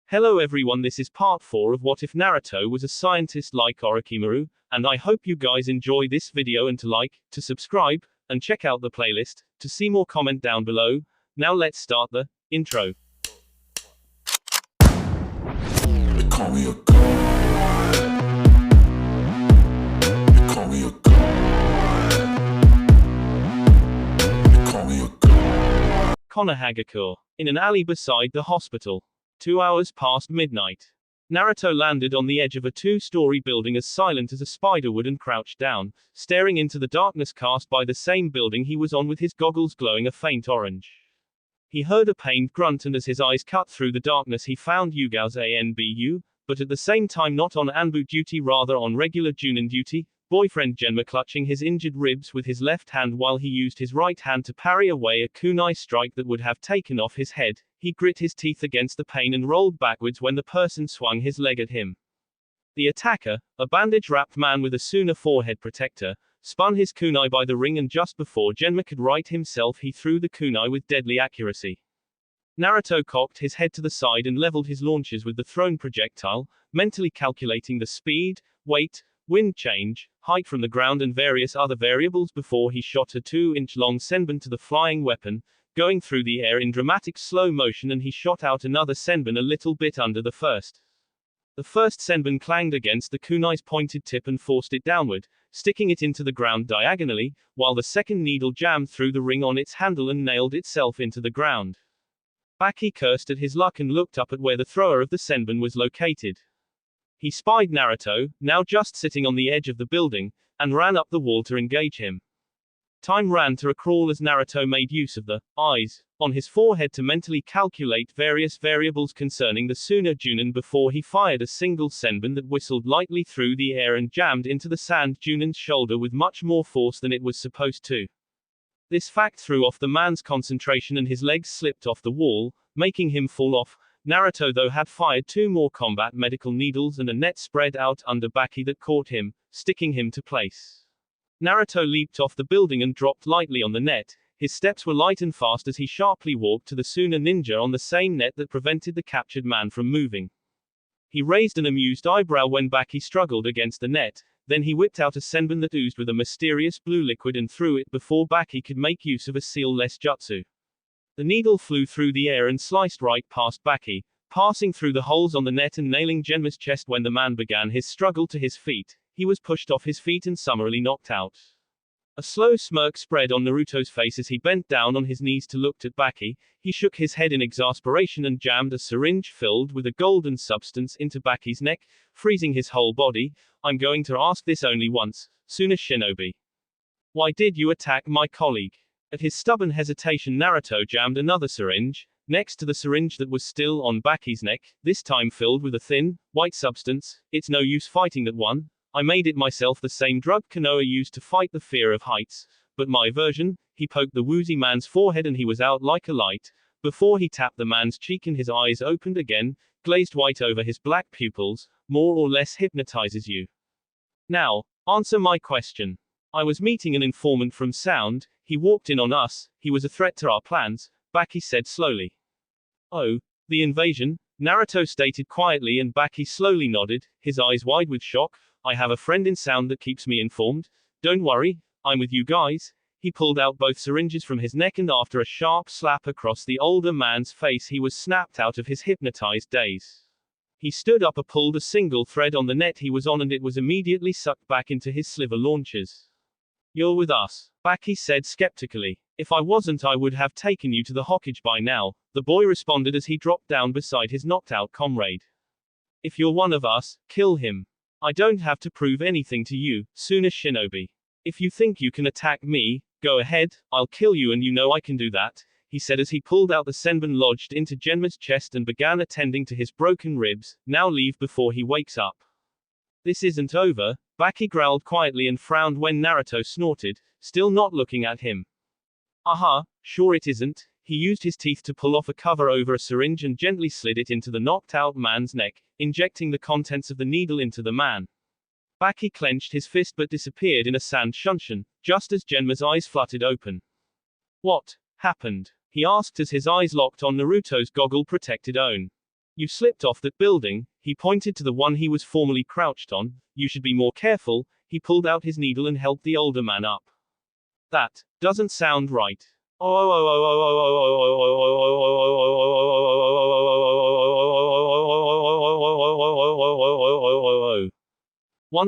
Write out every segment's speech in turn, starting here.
Hello everyone, this is part 4 of What If Naruto Was a Scientist Like Orochimaru, and I hope you guys enjoy this video and to like, to subscribe, and check out the playlist, to see more comment down below. Now let's start the intro. They call me a god. They call me a god. They call me a god. Konoha, in an alley beside the hospital. 2 hours past midnight. Naruto landed on the edge of a 2-story building as silent as a spider would and crouched down, staring into the darkness cast by the same building he was on with his goggles glowing a faint orange. He heard a pained grunt and as his eyes cut through the darkness he found Yugao's ANBU, but at the same time not on Anbu duty, rather on regular Junin duty, boyfriend Genma clutching his injured ribs with his left hand while he used his right hand to parry away a kunai strike that would have taken off his head. He grit his teeth against the pain and rolled backwards when the person swung his leg at him. The attacker, a bandage-wrapped man with a Suna forehead protector, spun his kunai by the ring and just before Genma could right himself he threw the kunai with deadly accuracy. Naruto cocked his head to the side and leveled his launchers with the thrown projectile, mentally calculating the speed, weight, wind change, height from the ground and various other variables before he shot a 2-inch-long senbon to the flying weapon, going through the air in dramatic slow motion, and he shot out another senbon a little bit under the first. The first senbon clanged against the kunai's pointed tip and forced it downward, sticking it into the ground diagonally, while the second needle jammed through the ring on its handle and nailed itself into the ground. Baki cursed at his luck and looked up at where the thrower of the senbon was located. He spied Naruto, now just sitting on the edge of the building, and ran up the wall to engage him. Time ran to a crawl as Naruto made use of the eyes on his forehead to mentally calculate various variables concerning the Suna Junin before he fired a single senbon that whistled lightly through the air and jammed into the sand Junin's shoulder with much more force than it was supposed to. This fact threw off the man's concentration and his legs slipped off the wall, making him fall off. Naruto though had fired 2 more combat medical needles and a net spread out under Baki that caught him, sticking him to place. Naruto leaped off the building and dropped lightly on the net. His steps were light and fast as he sharply walked to the Suna ninja on the same net that prevented the captured man from moving. He raised an amused eyebrow when Baki struggled against the net, then he whipped out a senbon that oozed with a mysterious blue liquid and threw it before Baki could make use of a seal-less jutsu. The needle flew through the air and sliced right past Baki, passing through the holes on the net and nailing Genma's chest. When the man began his struggle to his feet, he was pushed off his feet and summarily knocked out. A slow smirk spread on Naruto's face as he bent down on his knees to look at Baki. He shook his head in exasperation and jammed a syringe filled with a golden substance into Baki's neck, freezing his whole body. I'm going to ask this only once, Suna Shinobi. Why did you attack my colleague? At his stubborn hesitation, Naruto jammed another syringe, next to the syringe that was still on Baki's neck, this time filled with a thin, white substance. It's no use fighting that one. I made it myself, the same drug Konoha used to fight the fear of heights. But my version. He poked the woozy man's forehead and he was out like a light. Before he tapped the man's cheek and his eyes opened again, glazed white over his black pupils, more or less hypnotizes you. Now, answer my question. I was meeting an informant from Sound. He walked in on us. He was a threat to our plans, Baki said slowly. Oh, the invasion? Naruto stated quietly and Baki slowly nodded, his eyes wide with shock. I have a friend in Sound that keeps me informed. Don't worry, I'm with you guys. He pulled out both syringes from his neck and after a sharp slap across the older man's face he was snapped out of his hypnotized daze. He stood up and pulled a single thread on the net he was on and it was immediately sucked back into his sliver launchers. You're with us, Baki said skeptically. If I wasn't I would have taken you to the Hokage by now, the boy responded as he dropped down beside his knocked out comrade. If you're one of us, kill him. I don't have to prove anything to you, Suna Shinobi. If you think you can attack me, go ahead, I'll kill you and you know I can do that, he said as he pulled out the senbon lodged into Genma's chest and began attending to his broken ribs. Now leave before he wakes up. This isn't over, Baki growled quietly and frowned when Naruto snorted, still not looking at him. Aha, sure it isn't. He used his teeth to pull off a cover over a syringe and gently slid it into the knocked-out man's neck, injecting the contents of the needle into the man. Baki clenched his fist but disappeared in a sand shunshin, just as Genma's eyes fluttered open. What happened? He asked as his eyes locked on Naruto's goggle-protected own. You slipped off that building, he pointed to the one he was formerly crouched on. You should be more careful. He pulled out his needle and helped the older man up. That doesn't sound right. 1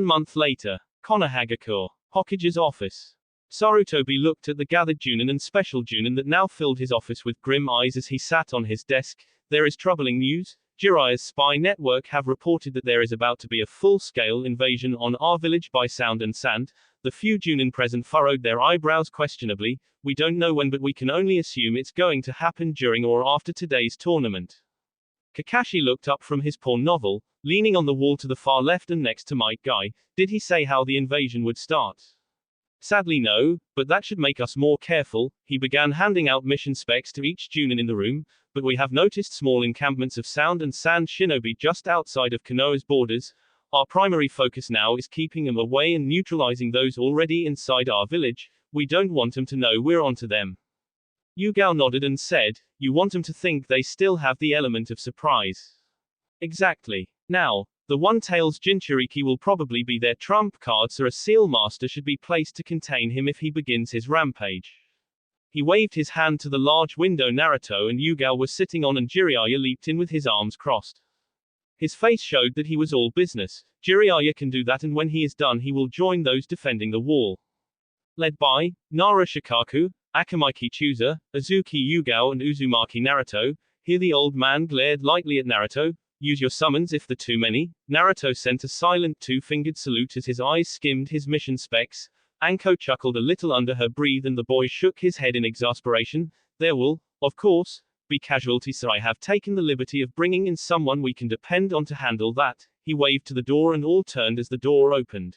month later, Konohagakure, Hokage's office. Sarutobi looked at the gathered Junin and special Junin that now filled his office with grim eyes as he sat on his desk. There is troubling news. Jiraiya's spy network have reported that there is about to be a full-scale invasion on our village by sound and sand. The few Junin present furrowed their eyebrows questionably. We don't know when, but we can only assume it's going to happen during or after today's tournament. Kakashi looked up from his porn novel, leaning on the wall to the far left and next to Might Guy. Did he say how the invasion would start? Sadly no, but that should make us more careful. He began handing out mission specs to each Junin in the room, but we have noticed small encampments of sound and sand shinobi just outside of Konoha's borders. Our primary focus now is keeping them away and neutralizing those already inside our village. We don't want them to know we're onto them. Yugao nodded and said, you want them to think they still have the element of surprise. Exactly. Now, the One-Tails Jinchuriki will probably be their trump card, so a Seal Master should be placed to contain him if he begins his rampage. He waved his hand to the large window Naruto and Yugao were sitting on, and Jiraiya leaped in with his arms crossed. His face showed that he was all business. Jiraiya can do that, and when he is done he will join those defending the wall. Led by Nara Shikaku, Akamaiki Chooser, Azuki Yugao and Uzumaki Naruto. Here the old man glared lightly at Naruto. Use your summons if they're too many. Naruto sent a silent two-fingered salute as his eyes skimmed his mission specs. Anko chuckled a little under her breath and the boy shook his head in exasperation. There will, of course, be casualties, so I have taken the liberty of bringing in someone we can depend on to handle that. He waved to the door and all turned as the door opened.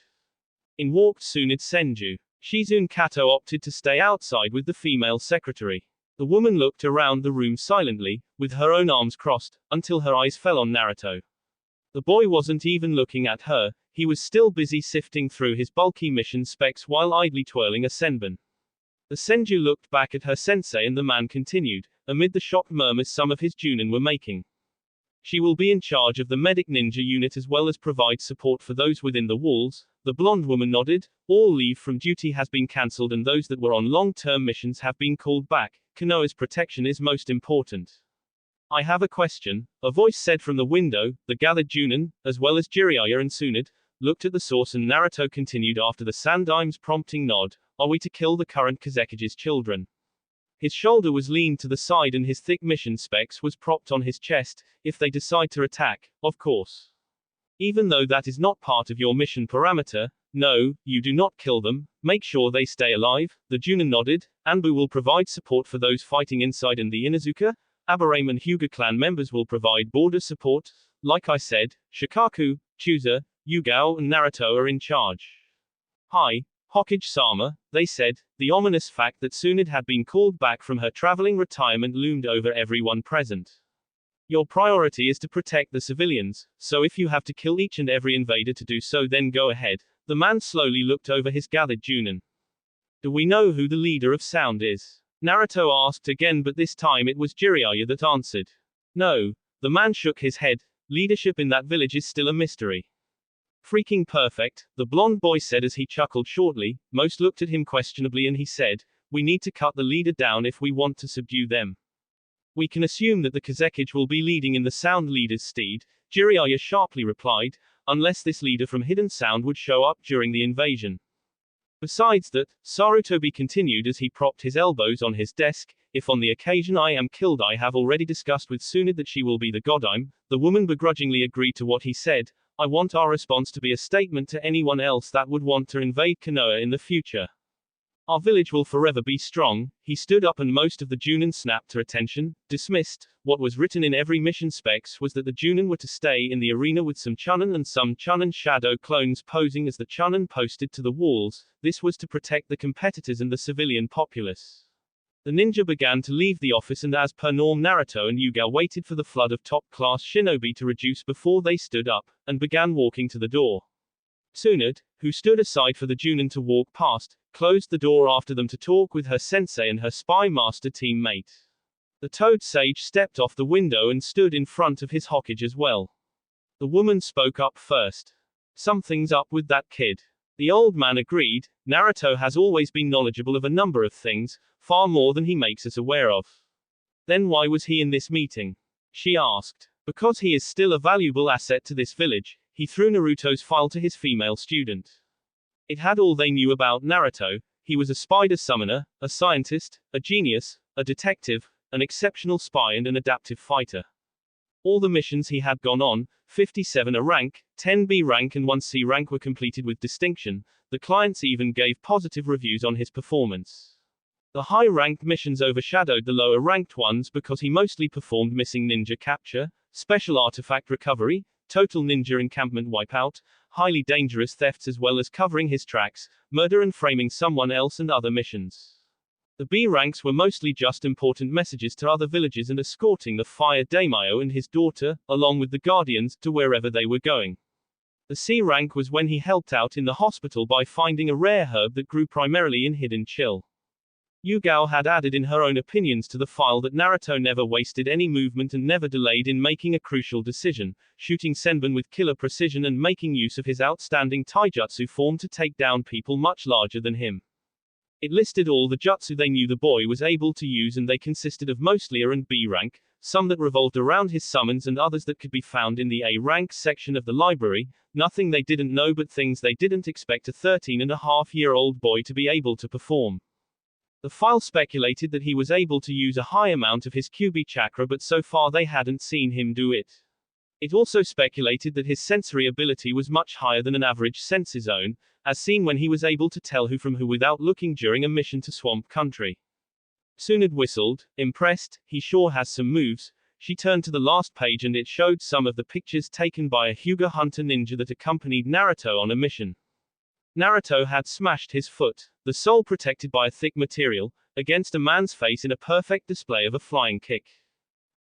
In walked Tsunade Senju. Shizune Kato opted to stay outside with the female secretary. The woman looked around the room silently, with her own arms crossed, until her eyes fell on Naruto. The boy wasn't even looking at her, he was still busy sifting through his bulky mission specs while idly twirling a senbon. The Senju looked back at her sensei and the man continued, amid the shocked murmurs some of his Junin were making. She will be in charge of the medic ninja unit as well as provide support for those within the walls. The blonde woman nodded. All leave from duty has been cancelled and those that were on long-term missions have been called back. Konoha's protection is most important. I have a question, a voice said from the window. The gathered Junin, as well as Jiraiya and Tsunade, looked at the source, and Naruto continued after the Sandaim's prompting nod. Are we to kill the current Kazekige's children? His shoulder was leaned to the side and his thick mission specs was propped on his chest. If they decide to attack, of course. Even though that is not part of your mission parameter, no, you do not kill them, make sure they stay alive. The Junin nodded. Anbu will provide support for those fighting inside, and the Inuzuka, Aburame and Hyuga clan members will provide border support. Like I said, Shikaku, Chooser, Yugao and Naruto are in charge. Hi, Hokage-sama, they said. The ominous fact that Tsunade had been called back from her traveling retirement loomed over everyone present. Your priority is to protect the civilians, so if you have to kill each and every invader to do so, then go ahead. The man slowly looked over his gathered Junin. Do we know who the leader of sound is? Naruto asked again, but this time it was Jiraiya that answered. No. The man shook his head. Leadership in that village is still a mystery. Freaking perfect, the blonde boy said as he chuckled shortly. Most looked at him questionably and he said, we need to cut the leader down if we want to subdue them. We can assume that the Kazekage will be leading in the sound leader's stead, Jiraiya sharply replied, unless this leader from hidden sound would show up during the invasion. Besides that, Sarutobi continued as he propped his elbows on his desk, if on the occasion I am killed, I have already discussed with Tsunade that she will be the godime. The woman begrudgingly agreed to what he said. I want our response to be a statement to anyone else that would want to invade Konoha in the future. Our village will forever be strong. He stood up and most of the Junin snapped to attention. Dismissed. What was written in every mission specs was that the Junin were to stay in the arena with some Chunin and some Chunin shadow clones posing as the Chunin posted to the walls. This was to protect the competitors and the civilian populace. The ninja began to leave the office, and as per norm Naruto and Yugao waited for the flood of top-class shinobi to reduce before they stood up, and began walking to the door. Tsunade, who stood aside for the Junin to walk past, closed the door after them to talk with her sensei and her spy master teammate. The toad sage stepped off the window and stood in front of his Hokage as well. The woman spoke up first. Something's up with that kid. The old man agreed. Naruto has always been knowledgeable of a number of things, far more than he makes us aware of. Then why was he in this meeting? She asked. Because he is still a valuable asset to this village, he threw Naruto's file to his female student. It had all they knew about Naruto. He was a spider summoner, a scientist, a genius, a detective, an exceptional spy and an adaptive fighter. All the missions he had gone on, 57 A rank, 10 B rank and 1 C rank were completed with distinction. The clients even gave positive reviews on his performance. The high-ranked missions overshadowed the lower-ranked ones because he mostly performed missing ninja capture, special artifact recovery, total ninja encampment wipeout, highly dangerous thefts as well as covering his tracks, murder and framing someone else and other missions. The B ranks were mostly just important messages to other villages and escorting the Fire Daimyo and his daughter, along with the Guardians, to wherever they were going. The C rank was when he helped out in the hospital by finding a rare herb that grew primarily in Hidden Chill. Yugao had added in her own opinions to the file that Naruto never wasted any movement and never delayed in making a crucial decision, shooting Senbon with killer precision and making use of his outstanding taijutsu form to take down people much larger than him. It listed all the jutsu they knew the boy was able to use and they consisted of mostly A and B rank, some that revolved around his summons and others that could be found in the A rank section of the library, nothing they didn't know but things they didn't expect a 13-and-a-half-year-old boy to be able to perform. The file speculated that he was able to use a high amount of his QB chakra but so far they hadn't seen him do it. It also speculated that his sensory ability was much higher than an average sense zone, as seen when he was able to tell who from who without looking during a mission to Swamp Country. Tsunade whistled, impressed. He sure has some moves. She turned to the last page and it showed some of the pictures taken by a Hyuga hunter ninja that accompanied Naruto on a mission. Naruto had smashed his foot, the sole protected by a thick material, against a man's face in a perfect display of a flying kick.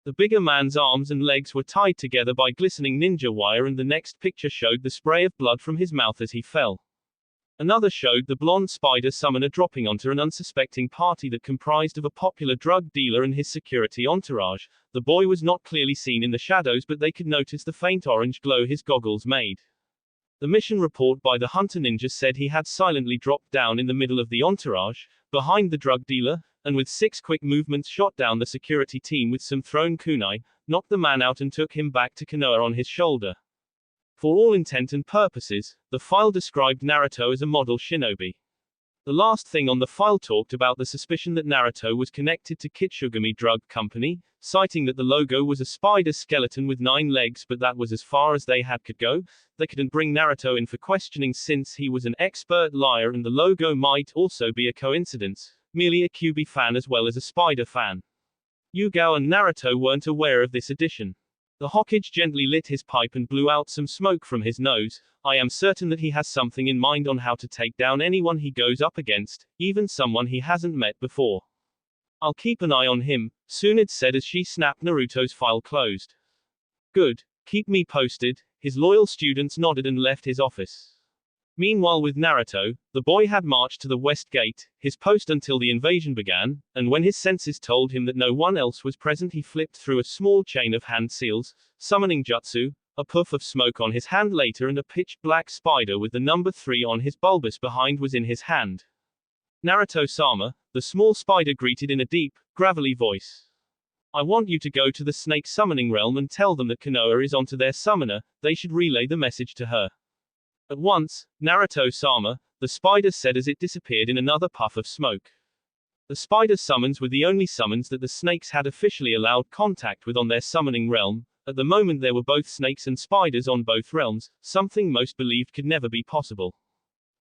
The bigger man's arms and legs were tied together by glistening ninja wire and the next picture showed the spray of blood from his mouth as he fell. Another showed the blonde spider summoner dropping onto an unsuspecting party that comprised of a popular drug dealer and his security entourage. The boy was not clearly seen in the shadows but they could notice the faint orange glow his goggles made. The mission report by the hunter ninja said he had silently dropped down in the middle of the entourage, behind the drug dealer, and with 6 quick movements shot down the security team with some thrown kunai, knocked the man out and took him back to Konoha on his shoulder. For all intent and purposes, the file described Naruto as a model shinobi. The last thing on the file talked about the suspicion that Naruto was connected to Kitsugami Drug Company, citing that the logo was a spider skeleton with 9 legs but that was as far as they could go. They couldn't bring Naruto in for questioning since he was an expert liar and the logo might also be a coincidence, merely a QB fan as well as a spider fan. Yugao and Naruto weren't aware of this addition. The Hokage gently lit his pipe and blew out some smoke from his nose. I am certain that he has something in mind on how to take down anyone he goes up against, even someone he hasn't met before. I'll keep an eye on him, Tsunade said as she snapped Naruto's file closed. Good. Keep me posted. His loyal students nodded and left his office. Meanwhile with Naruto, the boy had marched to the west gate, his post until the invasion began, and when his senses told him that no one else was present he flipped through a small chain of hand seals, summoning jutsu, a puff of smoke on his hand later and a pitch-black spider with the number 3 on his bulbous behind was in his hand. Naruto-sama, the small spider greeted in a deep, gravelly voice. I want you to go to the snake summoning realm and tell them that Konoha is onto their summoner, they should relay the message to her. At once, Naruto-sama, the spider said as it disappeared in another puff of smoke. The spider summons were the only summons that the snakes had officially allowed contact with on their summoning realm. At the moment there were both snakes and spiders on both realms, something most believed could never be possible.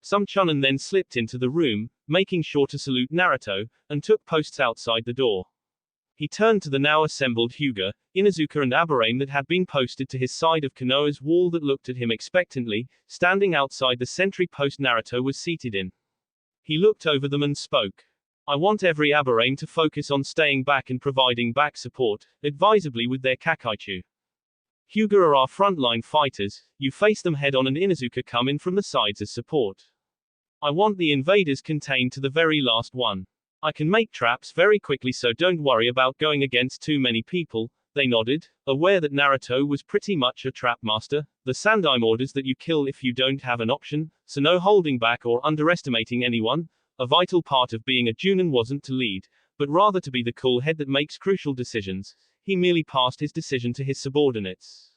Some Chunin then slipped into the room, making sure to salute Naruto, and took posts outside the door. He turned to the now assembled Hyuga, Inuzuka and Aburame that had been posted to his side of Konoha's wall that looked at him expectantly, standing outside the sentry post Naruto was seated in. He looked over them and spoke. I want every Aburame to focus on staying back and providing back support, advisably with their Kakaichu. Hyuga are our frontline fighters, you face them head on and Inuzuka come in from the sides as support. I want the invaders contained to the very last one. I can make traps very quickly, so don't worry about going against too many people. They nodded, aware that Naruto was pretty much a trap master. The Sandaime orders that you kill if you don't have an option, so no holding back or underestimating anyone. A vital part of being a Junin wasn't to lead, but rather to be the cool head that makes crucial decisions. He merely passed his decision to his subordinates.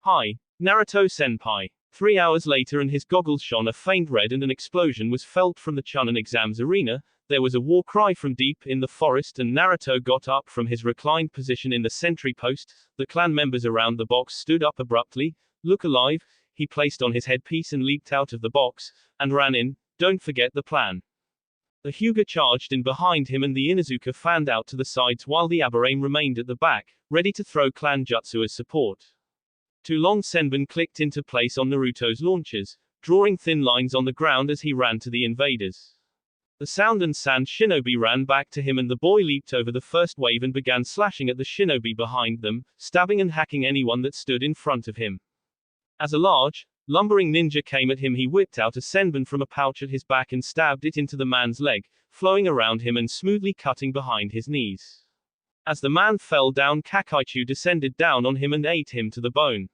Hi, Naruto-senpai. 3 hours later and his goggles shone a faint red and an explosion was felt from the Chunin exams arena. There was a war cry from deep in the forest and Naruto got up from his reclined position in the sentry post. The clan members around the box stood up abruptly. Look alive, he placed on his headpiece and leaped out of the box, and ran in. Don't forget the plan. The Hyuga charged in behind him and the Inuzuka fanned out to the sides while the Aburame remained at the back, ready to throw clan jutsu as support. Two long senbon clicked into place on Naruto's launchers, drawing thin lines on the ground as he ran to the invaders. The sound and sand shinobi ran back to him and the boy leaped over the first wave and began slashing at the shinobi behind them, stabbing and hacking anyone that stood in front of him. As a large, lumbering ninja came at him, he whipped out a senbon from a pouch at his back and stabbed it into the man's leg, flowing around him and smoothly cutting behind his knees. As the man fell down, Kakaichu descended down on him and ate him to the bone.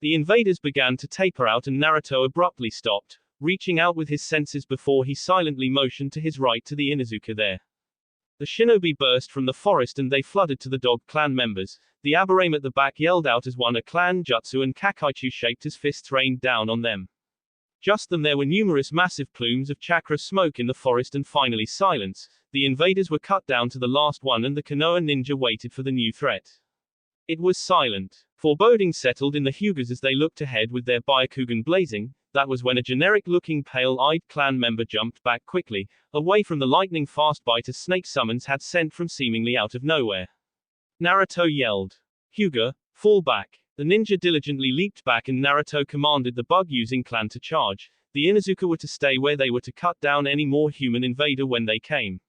The invaders began to taper out and Naruto abruptly stopped, reaching out with his senses before he silently motioned to his right to the Inuzuka there. The shinobi burst from the forest and they flooded to the dog clan members. The Aburame at the back yelled out as one a clan jutsu and Kakaichu shaped his fists rained down on them. Just then there were numerous massive plumes of chakra smoke in the forest and finally silence. The invaders were cut down to the last one and the Konoha ninja waited for the new threat. It was silent. Foreboding settled in the Hyugas as they looked ahead with their Byakugan blazing. That was when a generic-looking pale-eyed clan member jumped back quickly, away from the lightning-fast bite a snake summons had sent from seemingly out of nowhere. Naruto yelled, "Hyuga, fall back." The ninja diligently leaped back and Naruto commanded the bug-using clan to charge. The Inuzuka were to stay where they were to cut down any more human invader when they came.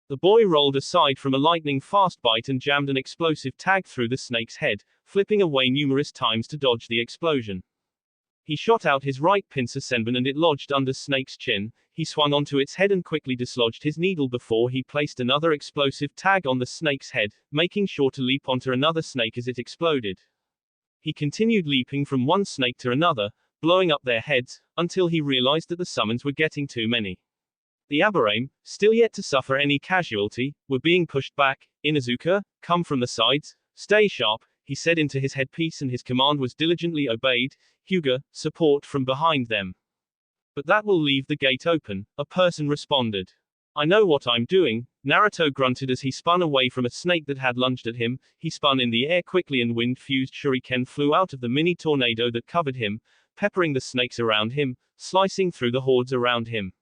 The boy rolled aside from a lightning-fast bite and jammed an explosive tag through the snake's head, flipping away numerous times to dodge the explosion. He shot out his right pincer senbon and it lodged under Snake's chin. He swung onto its head and quickly dislodged his needle before he placed another explosive tag on the snake's head, making sure to leap onto another snake as it exploded. He continued leaping from one snake to another, blowing up their heads, until he realized that the summons were getting too many. The Aburame, still yet to suffer any casualty, were being pushed back. Inuzuka, come from the sides, stay sharp, he said into his headpiece and his command was diligently obeyed. Hyuga, support from behind them. But that will leave the gate open, a person responded. I know what I'm doing, Naruto grunted as he spun away from a snake that had lunged at him. He spun in the air quickly and wind-fused shuriken flew out of the mini tornado that covered him, peppering the snakes around him, slicing through the hordes around him.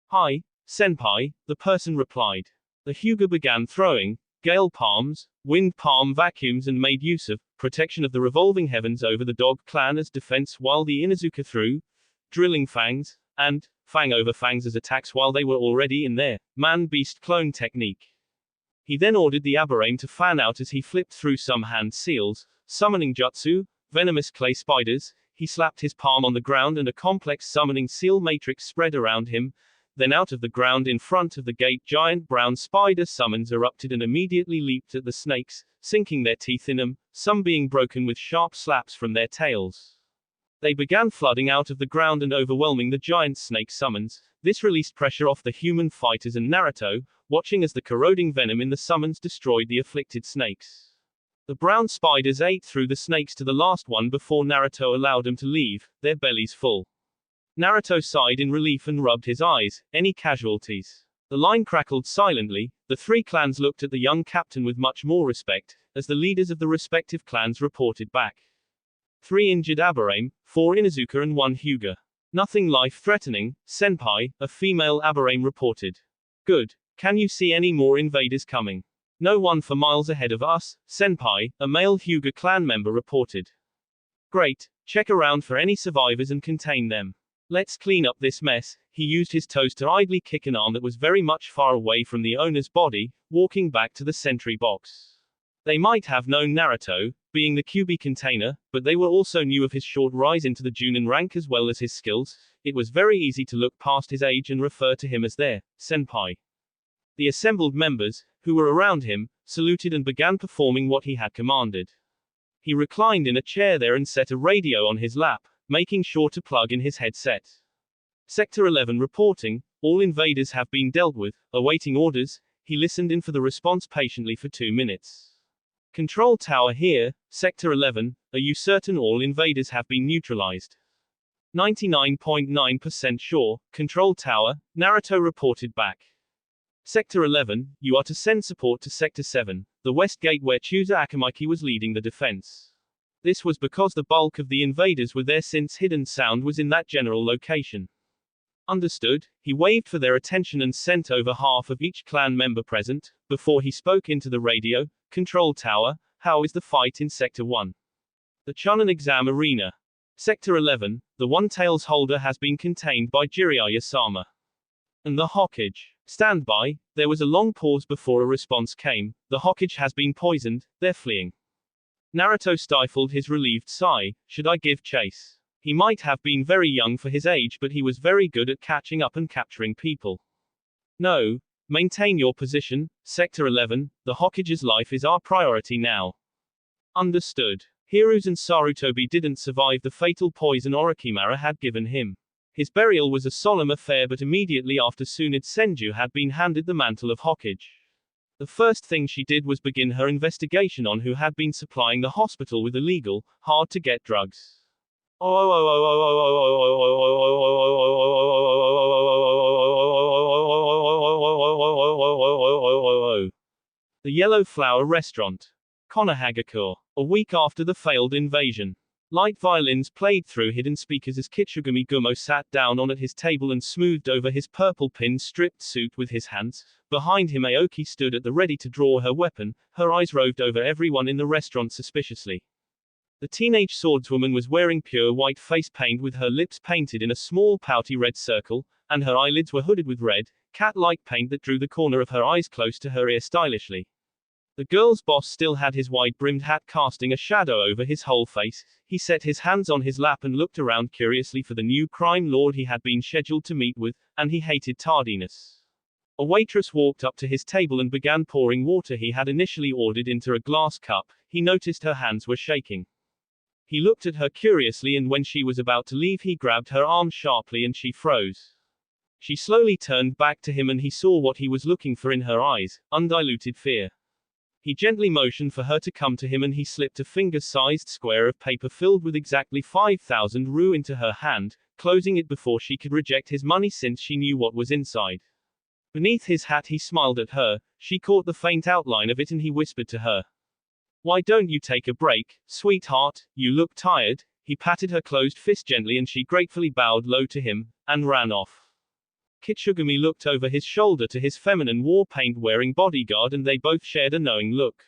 Hi, senpai, the person replied. The Hyuga began throwing gale palms, wind palm vacuums and made use of protection of the revolving heavens over the dog clan as defense while the Inuzuka threw drilling fangs and fang over fangs as attacks while they were already in their man-beast clone technique. He then ordered the Aburame to fan out as he flipped through some hand seals, summoning jutsu, venomous clay spiders. He slapped his palm on the ground and a complex summoning seal matrix spread around him. Then out of the ground in front of the gate giant brown spider summons erupted and immediately leaped at the snakes, sinking their teeth in them, some being broken with sharp slaps from their tails. They began flooding out of the ground and overwhelming the giant snake summons. This released pressure off the human fighters and Naruto, watching as the corroding venom in the summons destroyed the afflicted snakes. The brown spiders ate through the snakes to the last one before Naruto allowed them to leave, their bellies full. Naruto sighed in relief and rubbed his eyes. Any casualties? The line crackled silently. The three clans looked at the young captain with much more respect, as the leaders of the respective clans reported back. 3 injured Aburame, 4 Inuzuka and 1 Hyuga. Nothing life-threatening, senpai, a female Aburame reported. Good. Can you see any more invaders coming? No one for miles ahead of us, senpai, a male Hyuga clan member reported. Great. Check around for any survivors and contain them. Let's clean up this mess. He used his toes to idly kick an arm that was very much far away from the owner's body, walking back to the sentry box. They might have known Naruto, being the QB container, but they were also knew of his short rise into the Junin rank as well as his skills. It was very easy to look past his age and refer to him as their senpai. The assembled members, who were around him, saluted and began performing what he had commanded. He reclined in a chair there and set a radio on his lap, making sure to plug in his headset. Sector 11 reporting, all invaders have been dealt with, awaiting orders. He listened in for the response patiently for 2 minutes. Control tower here, Sector 11, are you certain all invaders have been neutralized? 99.9% sure, Control tower, Naruto reported back. Sector 11, you are to send support to Sector 7, the west gate where Chusa Akamaki was leading the defense. This was because the bulk of the invaders were there since hidden sound was in that general location. Understood. He waved for their attention and sent over half of each clan member present, before he spoke into the radio. Control tower, how is the fight in Sector 1? The Chunin exam arena. Sector 11, the one-tails holder has been contained by Jiraiya Yasama. And the Hokage. Stand by. There was a long pause before a response came. The Hokage has been poisoned, they're fleeing. Naruto stifled his relieved sigh. Should I give chase? He might have been very young for his age, but he was very good at catching up and capturing people. No. Maintain your position, Sector 11, the Hokage's life is our priority now. Understood. Hiruzen Sarutobi didn't survive the fatal poison Orochimaru had given him. His burial was a solemn affair, but immediately after Tsunade Senju had been handed the mantle of Hokage. The first thing she did was begin her investigation on who had been supplying the hospital with illegal, hard-to-get drugs. The Yellow Flower Restaurant. Konoha. A week after the failed invasion. Light violins played through hidden speakers as Kitsugumi Gumo sat down on at his table and smoothed over his purple pin-stripped suit with his hands. Behind him Aoki stood at the ready to draw her weapon, her eyes roved over everyone in the restaurant suspiciously. The teenage swordswoman was wearing pure white face paint with her lips painted in a small pouty red circle, and her eyelids were hooded with red, cat-like paint that drew the corner of her eyes close to her ear stylishly. The girl's boss still had his wide-brimmed hat casting a shadow over his whole face. He set his hands on his lap and looked around curiously for the new crime lord he had been scheduled to meet with, and he hated tardiness. A waitress walked up to his table and began pouring water he had initially ordered into a glass cup. He noticed her hands were shaking. He looked at her curiously, and when she was about to leave he grabbed her arm sharply and she froze. She slowly turned back to him and he saw what he was looking for in her eyes, undiluted fear. He gently motioned for her to come to him and he slipped a finger-sized square of paper filled with exactly 5,000 ru into her hand, closing it before she could reject his money since she knew what was inside. Beneath his hat he smiled at her. She caught the faint outline of it and he whispered to her. Why don't you take a break, sweetheart? You look tired. He patted her closed fist gently and she gratefully bowed low to him, and ran off. Kitsugumi looked over his shoulder to his feminine war paint-wearing bodyguard and they both shared a knowing look.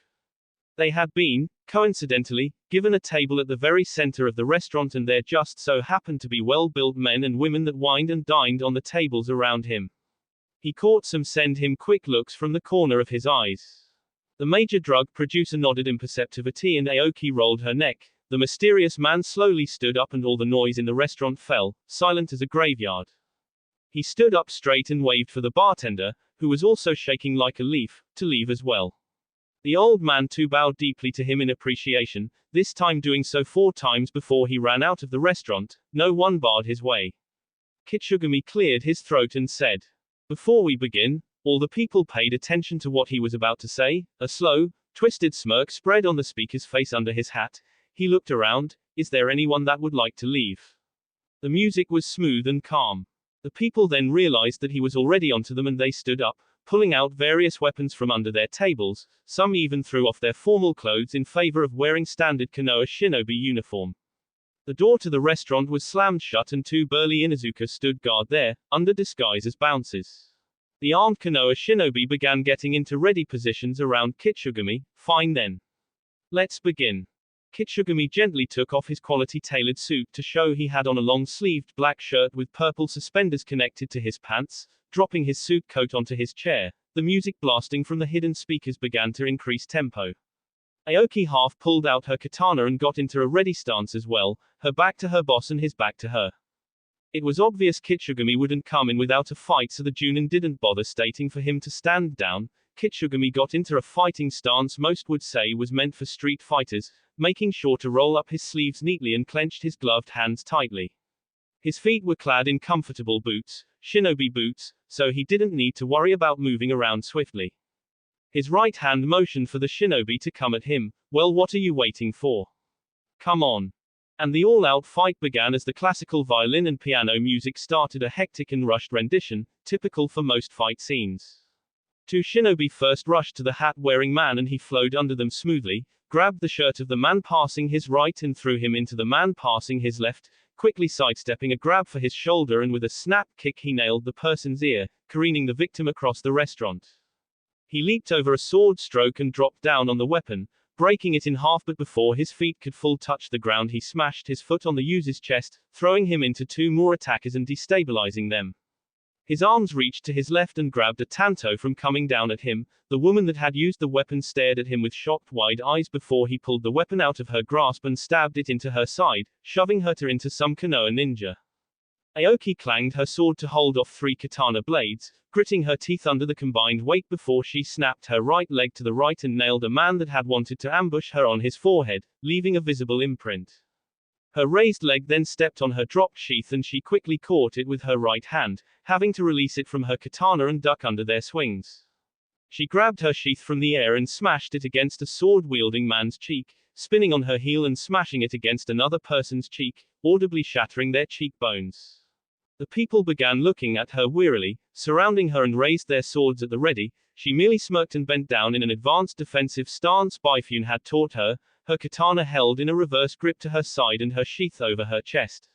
They had been, coincidentally, given a table at the very center of the restaurant and there just so happened to be well-built men and women that wined and dined on the tables around him. He caught some send him quick looks from the corner of his eyes. The major drug producer nodded imperceptively and Aoki rolled her neck. The mysterious man slowly stood up and all the noise in the restaurant fell, silent as a graveyard. He stood up straight and waved for the bartender, who was also shaking like a leaf, to leave as well. The old man too bowed deeply to him in appreciation, this time doing so 4 times before he ran out of the restaurant. No one barred his way. Kitsugumi cleared his throat and said, "Before we begin," all the people paid attention to what he was about to say. A slow, twisted smirk spread on the speaker's face under his hat. He looked around. Is there anyone that would like to leave? The music was smooth and calm. The people then realized that he was already onto them and they stood up, pulling out various weapons from under their tables. Some even threw off their formal clothes in favor of wearing standard Konoha shinobi uniform. The door to the restaurant was slammed shut and 2 burly Inuzuka stood guard there, under disguise as bouncers. The armed Konoha shinobi began getting into ready positions around Kitsugumi. Fine then. Let's begin. Kitsugumi gently took off his quality-tailored suit to show he had on a long-sleeved black shirt with purple suspenders connected to his pants. Dropping his suit coat onto his chair, the music blasting from the hidden speakers began to increase tempo. Aoki half pulled out her katana and got into a ready stance as well, her back to her boss and his back to her. It was obvious Kitsugami wouldn't come in without a fight, so the Junin didn't bother stating for him to stand down. Kitsugami got into a fighting stance most would say was meant for street fighters, making sure to roll up his sleeves neatly and clenched his gloved hands tightly. His feet were clad in comfortable boots, shinobi boots, so he didn't need to worry about moving around swiftly. His right hand motioned for the shinobi to come at him. Well, what are you waiting for? Come on. And the all-out fight began as the classical violin and piano music started a hectic and rushed rendition, typical for most fight scenes. Two shinobi first rushed to the hat-wearing man and he flowed under them smoothly, grabbed the shirt of the man passing his right and threw him into the man passing his left, quickly sidestepping a grab for his shoulder, and with a snap kick he nailed the person's ear, careening the victim across the restaurant. He leaped over a sword stroke and dropped down on the weapon, breaking it in half, but before his feet could full touch the ground he smashed his foot on the user's chest, throwing him into two more attackers and destabilizing them. His arms reached to his left and grabbed a tanto from coming down at him. The woman that had used the weapon stared at him with shocked wide eyes before he pulled the weapon out of her grasp and stabbed it into her side, shoving her to into some Konoha ninja. Aoki clanged her sword to hold off 3 katana blades, gritting her teeth under the combined weight before she snapped her right leg to the right and nailed a man that had wanted to ambush her on his forehead, leaving a visible imprint. Her raised leg then stepped on her dropped sheath and she quickly caught it with her right hand, having to release it from her katana and duck under their swings. She grabbed her sheath from the air and smashed it against a sword-wielding man's cheek, spinning on her heel and smashing it against another person's cheek, audibly shattering their cheekbones. The people began looking at her wearily, surrounding her and raised their swords at the ready. She merely smirked and bent down in an advanced defensive stance Bifune had taught her, her katana held in a reverse grip to her side and her sheath over her chest.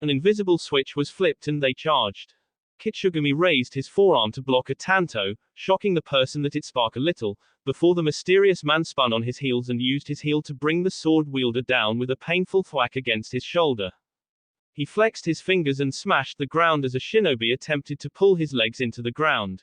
An invisible switch was flipped and they charged. Kitsugami raised his forearm to block a tanto, shocking the person that it sparked a little, before the mysterious man spun on his heels and used his heel to bring the sword wielder down with a painful thwack against his shoulder. He flexed his fingers and smashed the ground as a shinobi attempted to pull his legs into the ground.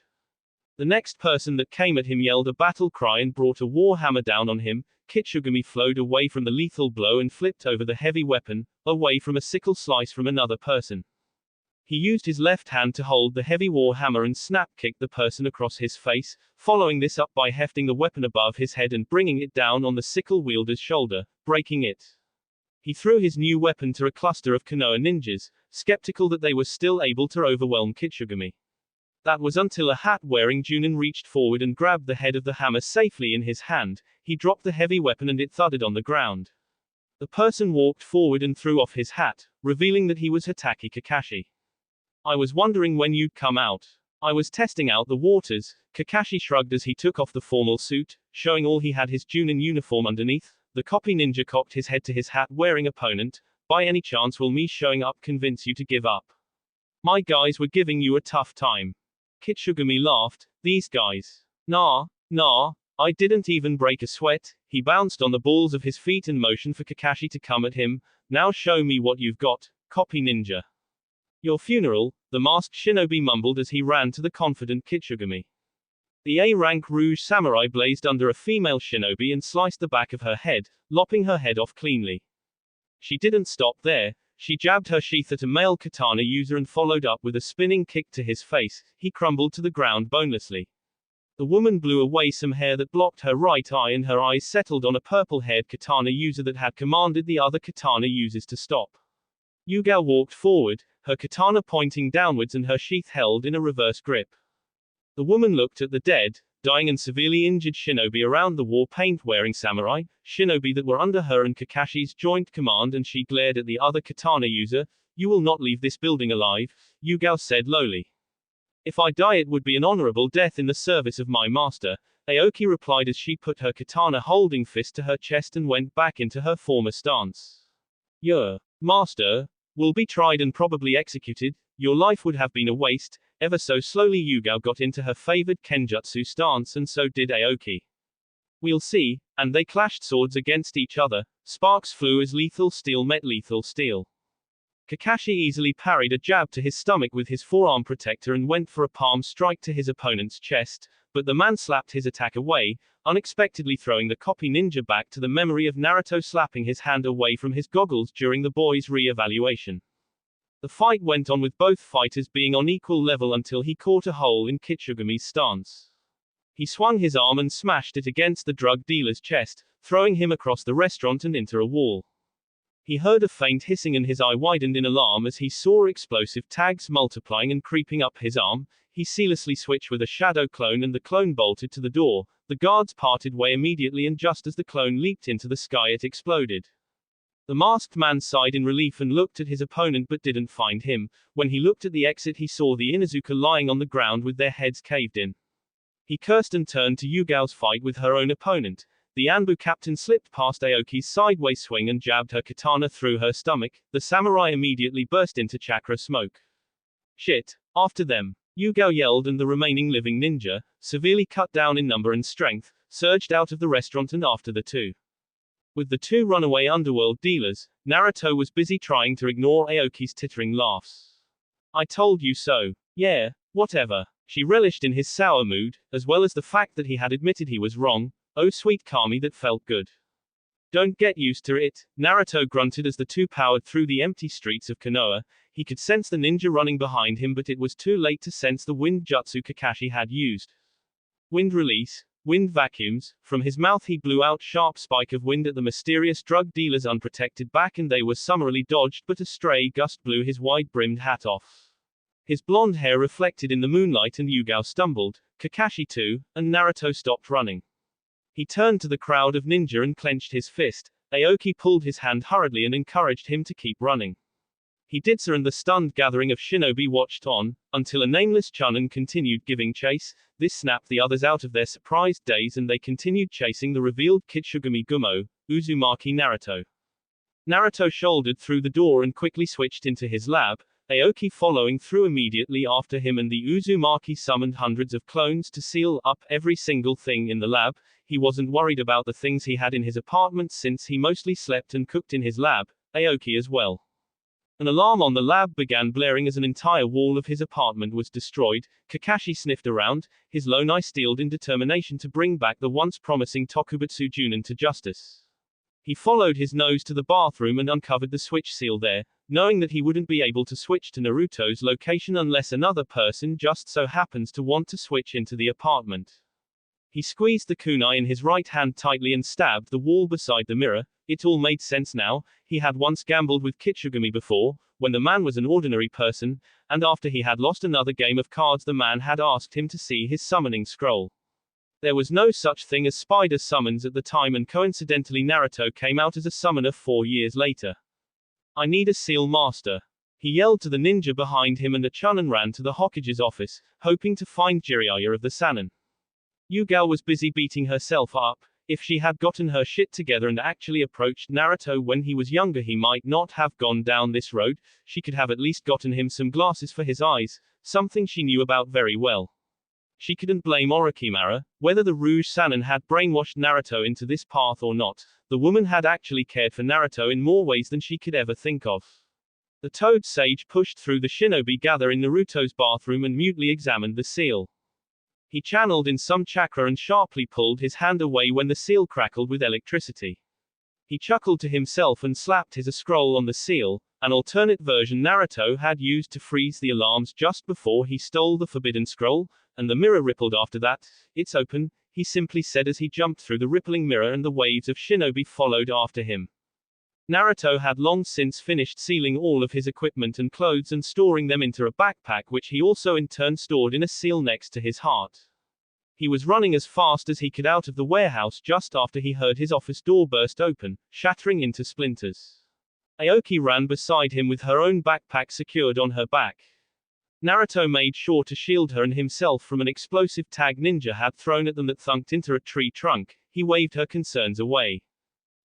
The next person that came at him yelled a battle cry and brought a war hammer down on him. Kitsugami flowed away from the lethal blow and flipped over the heavy weapon, away from a sickle slice from another person. He used his left hand to hold the heavy war hammer and snap-kicked the person across his face, following this up by hefting the weapon above his head and bringing it down on the sickle wielder's shoulder, breaking it. He threw his new weapon to a cluster of Konoha ninjas, skeptical that they were still able to overwhelm Kitsugami. That was until a hat-wearing Junin reached forward and grabbed the head of the hammer safely in his hand. He dropped the heavy weapon and it thudded on the ground. The person walked forward and threw off his hat, revealing that he was Hatake Kakashi. I was wondering when you'd come out. I was testing out the waters. Kakashi shrugged as he took off the formal suit, showing all he had his Junin uniform underneath. The copy ninja cocked his head to his hat-wearing opponent. By any chance will me showing up convince you to give up? My guys were giving you a tough time. Kitsugami laughed. These guys. Nah, I didn't even break a sweat. He bounced on the balls of his feet and motioned for Kakashi to come at him. Now show me what you've got, copy ninja. Your funeral, the masked shinobi mumbled as he ran to the confident Kitsugami. The A-rank Rouge Samurai blazed under a female shinobi and sliced the back of her head, lopping her head off cleanly. She didn't stop there. She jabbed her sheath at a male katana user and followed up with a spinning kick to his face. He crumbled to the ground bonelessly. The woman blew away some hair that blocked her right eye and her eyes settled on a purple-haired katana user that had commanded the other katana users to stop. Yugao walked forward, her katana pointing downwards and her sheath held in a reverse grip. The woman looked at the dead, dying and severely injured shinobi around the war paint-wearing samurai, shinobi that were under her and Kakashi's joint command, and she glared at the other katana user. You will not leave this building alive, Yugao said lowly. If I die it would be an honorable death in the service of my master, Aoki replied as she put her katana-holding fist to her chest and went back into her former stance. Your master will be tried and probably executed. Your life would have been a waste. Ever so slowly Yugao got into her favored kenjutsu stance and so did Aoki. We'll see, and they clashed swords against each other. Sparks flew as lethal steel met lethal steel. Kakashi easily parried a jab to his stomach with his forearm protector and went for a palm strike to his opponent's chest, but the man slapped his attack away, unexpectedly throwing the copy ninja back to the memory of Naruto slapping his hand away from his goggles during the boy's re-evaluation. The fight went on with both fighters being on equal level until he caught a hole in Kitsugumi's stance. He swung his arm and smashed it against the drug dealer's chest, throwing him across the restaurant and into a wall. He heard a faint hissing and his eye widened in alarm as he saw explosive tags multiplying and creeping up his arm. He seamlessly switched with a shadow clone and the clone bolted to the door. The guards parted way immediately and just as the clone leaped into the sky it exploded. The masked man sighed in relief and looked at his opponent but didn't find him. When he looked at the exit he saw the Inuzuka lying on the ground with their heads caved in. He cursed and turned to Yugao's fight with her own opponent. The Anbu captain slipped past Aoki's sideways swing and jabbed her katana through her stomach. The samurai immediately burst into chakra smoke. Shit. After them. Yugao yelled and the remaining living ninja, severely cut down in number and strength, surged out of the restaurant and after the two. With the two runaway underworld dealers, Naruto was busy trying to ignore Aoki's tittering laughs. I told you so. Yeah, whatever. She relished in his sour mood, as well as the fact that he had admitted he was wrong. Oh sweet Kami, that felt good. Don't get used to it, Naruto grunted as the two powered through the empty streets of Konoha. He could sense the ninja running behind him but it was too late to sense the wind jutsu Kakashi had used. Wind release. Wind vacuums. From his mouth he blew out sharp spike of wind at the mysterious drug dealer's unprotected back and they were summarily dodged but a stray gust blew his wide-brimmed hat off. His blonde hair reflected in the moonlight and Yugao stumbled, Kakashi too, and Naruto stopped running. He turned to the crowd of ninja and clenched his fist. Aoki pulled his hand hurriedly and encouraged him to keep running. He did so and the stunned gathering of shinobi watched on, until a nameless chunin continued giving chase. This snapped the others out of their surprised daze and they continued chasing the revealed Kitsugumi Gumo, Uzumaki Naruto. Naruto shouldered through the door and quickly switched into his lab, Aoki following through immediately after him and the Uzumaki summoned hundreds of clones to seal up every single thing in the lab. He wasn't worried about the things he had in his apartment since he mostly slept and cooked in his lab, Aoki as well. An alarm on the lab began blaring as an entire wall of his apartment was destroyed. Kakashi sniffed around, his lone eye steeled in determination to bring back the once promising Tokubutsu Junin to justice. He followed his nose to the bathroom and uncovered the switch seal there, knowing that he wouldn't be able to switch to Naruto's location unless another person just so happens to want to switch into the apartment. He squeezed the kunai in his right hand tightly and stabbed the wall beside the mirror. It all made sense now. He had once gambled with Kitsugumi before, when the man was an ordinary person, and after he had lost another game of cards the man had asked him to see his summoning scroll. There was no such thing as spider summons at the time and coincidentally Naruto came out as a summoner 4 years later. I need a seal master. He yelled to the ninja behind him and a chunin ran to the Hokage's office, hoping to find Jiraiya of the Sannin. Yugao was busy beating herself up. If she had gotten her shit together and actually approached Naruto when he was younger he might not have gone down this road. She could have at least gotten him some glasses for his eyes, something she knew about very well. She couldn't blame Orochimaru, whether the Rouge Sannin had brainwashed Naruto into this path or not. The woman had actually cared for Naruto in more ways than she could ever think of. The Toad Sage pushed through the shinobi gather in Naruto's bathroom and mutely examined the seal. He channeled in some chakra and sharply pulled his hand away when the seal crackled with electricity. He chuckled to himself and slapped his scroll on the seal, an alternate version Naruto had used to freeze the alarms just before he stole the forbidden scroll, and the mirror rippled after that. It's open, he simply said as he jumped through the rippling mirror and the waves of shinobi followed after him. Naruto had long since finished sealing all of his equipment and clothes and storing them into a backpack which he also in turn stored in a seal next to his heart. He was running as fast as he could out of the warehouse just after he heard his office door burst open, shattering into splinters. Aoki ran beside him with her own backpack secured on her back. Naruto made sure to shield her and himself from an explosive tag ninja had thrown at them that thunked into a tree trunk. He waved her concerns away.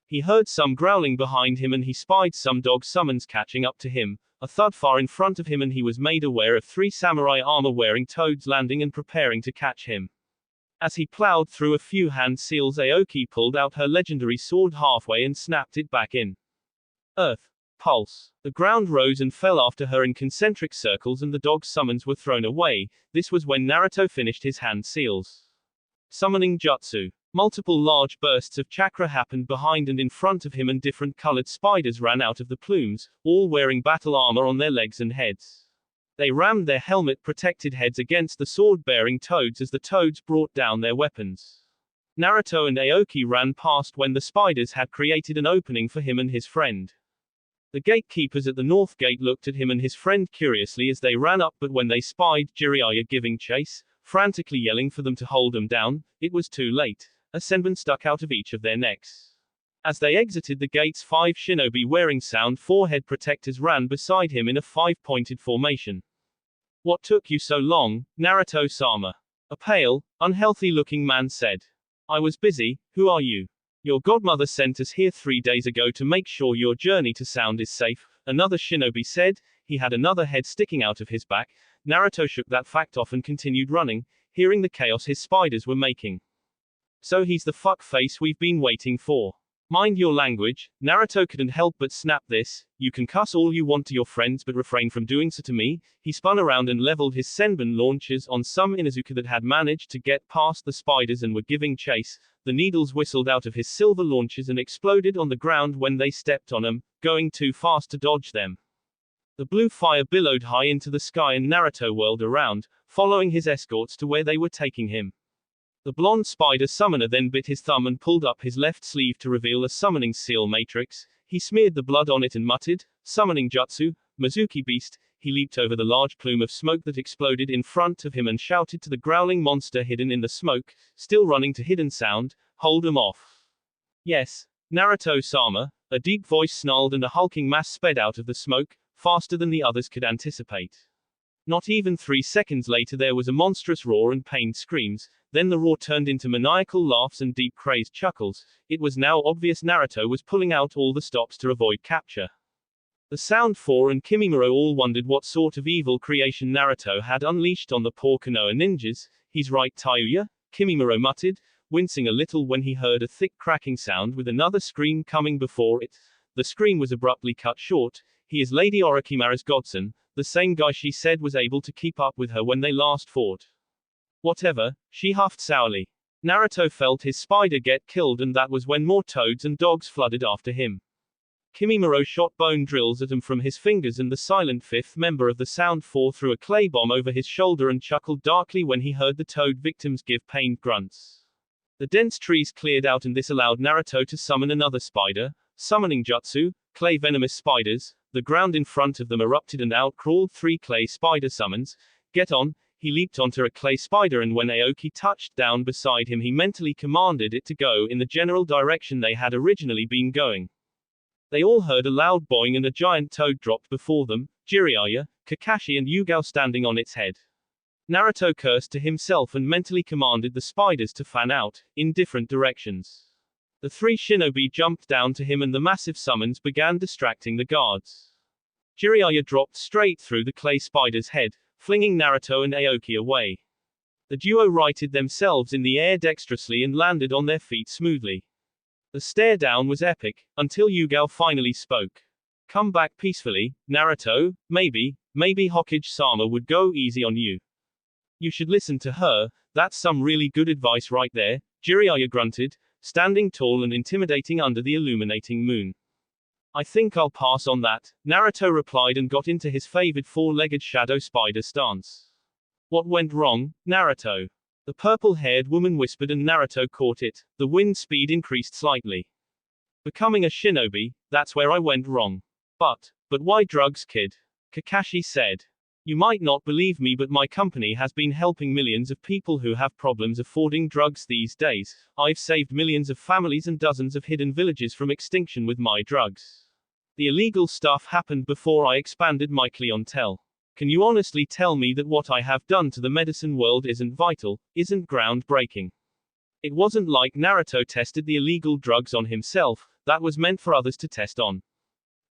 He heard some growling behind him and he spied some dog summons catching up to him, a thud far in front of him and he was made aware of 3 samurai armor-wearing toads landing and preparing to catch him. As he plowed through a few hand seals Aoki pulled out her legendary sword halfway and snapped it back in. Earth. Pulse. The ground rose and fell after her in concentric circles and the dog summons were thrown away. This was when Naruto finished his hand seals. Summoning Jutsu. Multiple large bursts of chakra happened behind and in front of him, and different colored spiders ran out of the plumes, all wearing battle armor on their legs and heads. They rammed their helmet-protected heads against the sword-bearing toads as the toads brought down their weapons. Naruto and Aoki ran past when the spiders had created an opening for him and his friend. The gatekeepers at the north gate looked at him and his friend curiously as they ran up, but when they spied Jiraiya giving chase, frantically yelling for them to hold him down, it was too late. A senbon stuck out of each of their necks. As they exited the gates, 5 shinobi wearing sound forehead protectors ran beside him in a 5-pointed formation. What took you so long, Naruto-sama? A pale, unhealthy-looking man said. I was busy. Who are you? Your godmother sent us here 3 days ago to make sure your journey to Sound is safe, another shinobi said. He had another head sticking out of his back. Naruto shook that fact off and continued running, hearing the chaos his spiders were making. So he's the fuck face we've been waiting for. Mind your language. Naruto couldn't help but snap this. You can cuss all you want to your friends, but refrain from doing so to me. He spun around and leveled his senbon launchers on some Inuzuka that had managed to get past the spiders and were giving chase. The needles whistled out of his silver launchers and exploded on the ground when they stepped on them, going too fast to dodge them. The blue fire billowed high into the sky and Naruto whirled around, following his escorts to where they were taking him. The blonde spider summoner then bit his thumb and pulled up his left sleeve to reveal a summoning seal matrix. He smeared the blood on it and muttered, "Summoning jutsu, Mizuki beast." He leaped over the large plume of smoke that exploded in front of him and shouted to the growling monster hidden in the smoke, still running to hidden sound, "Hold him off." Yes, Naruto-sama, a deep voice snarled and a hulking mass sped out of the smoke, faster than the others could anticipate. Not even 3 seconds later there was a monstrous roar and pained screams, then the roar turned into maniacal laughs and deep crazed chuckles. It was now obvious Naruto was pulling out all the stops to avoid capture. The Sound 4 and Kimimaro all wondered what sort of evil creation Naruto had unleashed on the poor Konoha ninjas. He's right, Tayuya, Kimimaro muttered, wincing a little when he heard a thick cracking sound with another scream coming before it. The scream was abruptly cut short. He is Lady Orochimaru's godson, the same guy she said was able to keep up with her when they last fought. Whatever, she huffed sourly. Naruto felt his spider get killed, and that was when more toads and dogs flooded after him. Kimimaro shot bone drills at him from his fingers, and the silent 5th member of the Sound 4 threw a clay bomb over his shoulder and chuckled darkly when he heard the toad victims give pained grunts. The dense trees cleared out, and this allowed Naruto to summon another spider. Summoning jutsu, clay venomous spiders. The ground in front of them erupted and out crawled 3 clay spider summons. Get on. He leaped onto a clay spider, and when Aoki touched down beside him he mentally commanded it to go in the general direction they had originally been going. They all heard a loud boing and a giant toad dropped before them, Jiraiya, Kakashi and Yugao standing on its head. Naruto cursed to himself and mentally commanded the spiders to fan out, in different directions. The 3 shinobi jumped down to him and the massive summons began distracting the guards. Jiraiya dropped straight through the clay spider's head, flinging Naruto and Aoki away. The duo righted themselves in the air dexterously and landed on their feet smoothly. The stare down was epic, until Yugao finally spoke. Come back peacefully, Naruto. Maybe Hokage-sama would go easy on you. You should listen to her, that's some really good advice right there, Jiraiya grunted, standing tall and intimidating under the illuminating moon. I think I'll pass on that, Naruto replied and got into his favored 4-legged shadow spider stance. What went wrong, Naruto? The purple-haired woman whispered and Naruto caught it. The wind speed increased slightly. Becoming a shinobi, that's where I went wrong. But why drugs, kid? Kakashi said. You might not believe me, but my company has been helping millions of people who have problems affording drugs these days. I've saved millions of families and dozens of hidden villages from extinction with my drugs. The illegal stuff happened before I expanded my clientele. Can you honestly tell me that what I have done to the medicine world isn't vital, isn't groundbreaking? It wasn't like Naruto tested the illegal drugs on himself, that was meant for others to test on.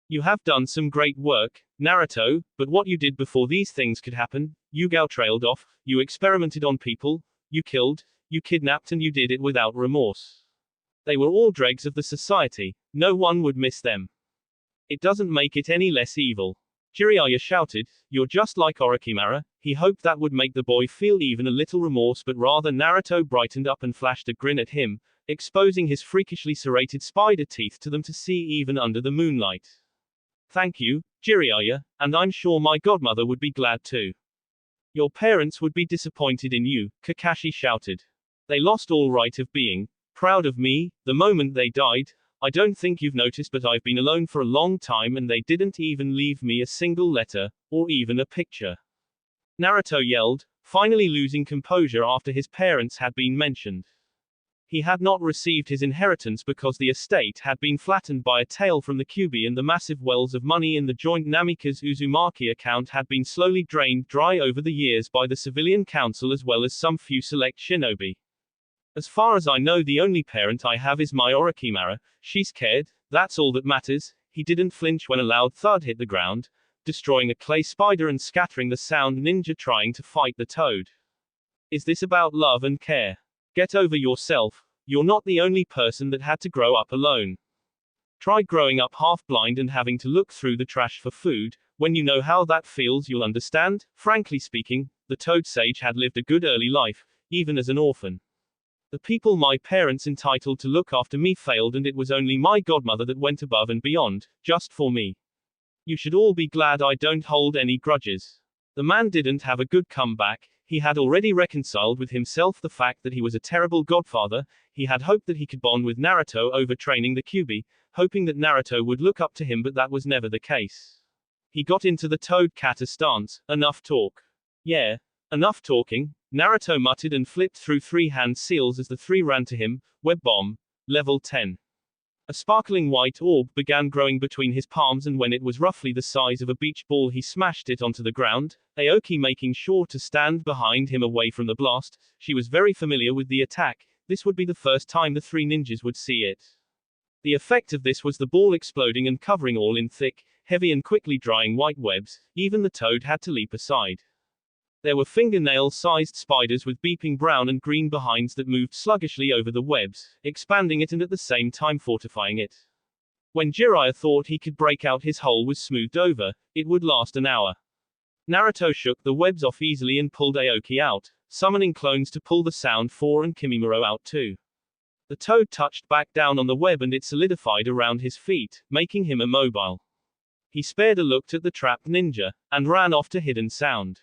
You have done some great work, Naruto, but what you did before these things could happen, Yugao trailed off, you experimented on people, you killed, you kidnapped, and you did it without remorse. They were all dregs of the society, no one would miss them. It doesn't make it any less evil. Jiraiya shouted, you're just like Orochimaru. He hoped that would make the boy feel even a little remorse, but rather Naruto brightened up and flashed a grin at him. exposing his freakishly serrated spider teeth to them to see even under the moonlight. Thank you, Jiraiya, and I'm sure my godmother would be glad too. Your parents would be disappointed in you, Kakashi shouted. They lost all right of being proud of me the moment they died. I don't think you've noticed, but I've been alone for a long time and they didn't even leave me a single letter, or even a picture. Naruto yelled, finally losing composure after his parents had been mentioned. He had not received his inheritance because the estate had been flattened by a tale from the Kyuubi, and the massive wells of money in the joint Namikaze Uzumaki account had been slowly drained dry over the years by the civilian council as well as some few select shinobi. As far as I know, the only parent I have is my Orochimaru. She's cared, that's all that matters. He didn't flinch when a loud thud hit the ground, destroying a clay spider and scattering the sound ninja trying to fight the toad. Is this about love and care? Get over yourself. You're not the only person that had to grow up alone. Try growing up half blind and having to look through the trash for food. When you know how that feels, you'll understand. Frankly speaking, the toad sage had lived a good early life, even as an orphan. The people my parents entitled to look after me failed, and it was only my godmother that went above and beyond, just for me. You should all be glad I don't hold any grudges. The man didn't have a good comeback. He had already reconciled with himself the fact that he was a terrible godfather. He had hoped that he could bond with Naruto over training the Kyuubi, hoping that Naruto would look up to him, but that was never the case. He got into the toad kata stance. Enough talk. Yeah. Enough talking, Naruto muttered and flipped through 3 hand seals as the 3 ran to him. Web bomb. Level 10. A sparkling white orb began growing between his palms, and when it was roughly the size of a beach ball he smashed it onto the ground, Aoki making sure to stand behind him away from the blast. She was very familiar with the attack. This would be the first time the 3 ninjas would see it. The effect of this was the ball exploding and covering all in thick, heavy and quickly drying white webs. Even the toad had to leap aside. There were fingernail-sized spiders with beeping brown and green behinds that moved sluggishly over the webs, expanding it and at the same time fortifying it. When Jiraiya thought he could break out, his hole was smoothed over. It would last an hour. Naruto shook the webs off easily and pulled Aoki out, summoning clones to pull the Sound 4 and Kimimaro out too. The toad touched back down on the web and it solidified around his feet, making him immobile. He spared a look at the trapped ninja, and ran off to Hidden Sound.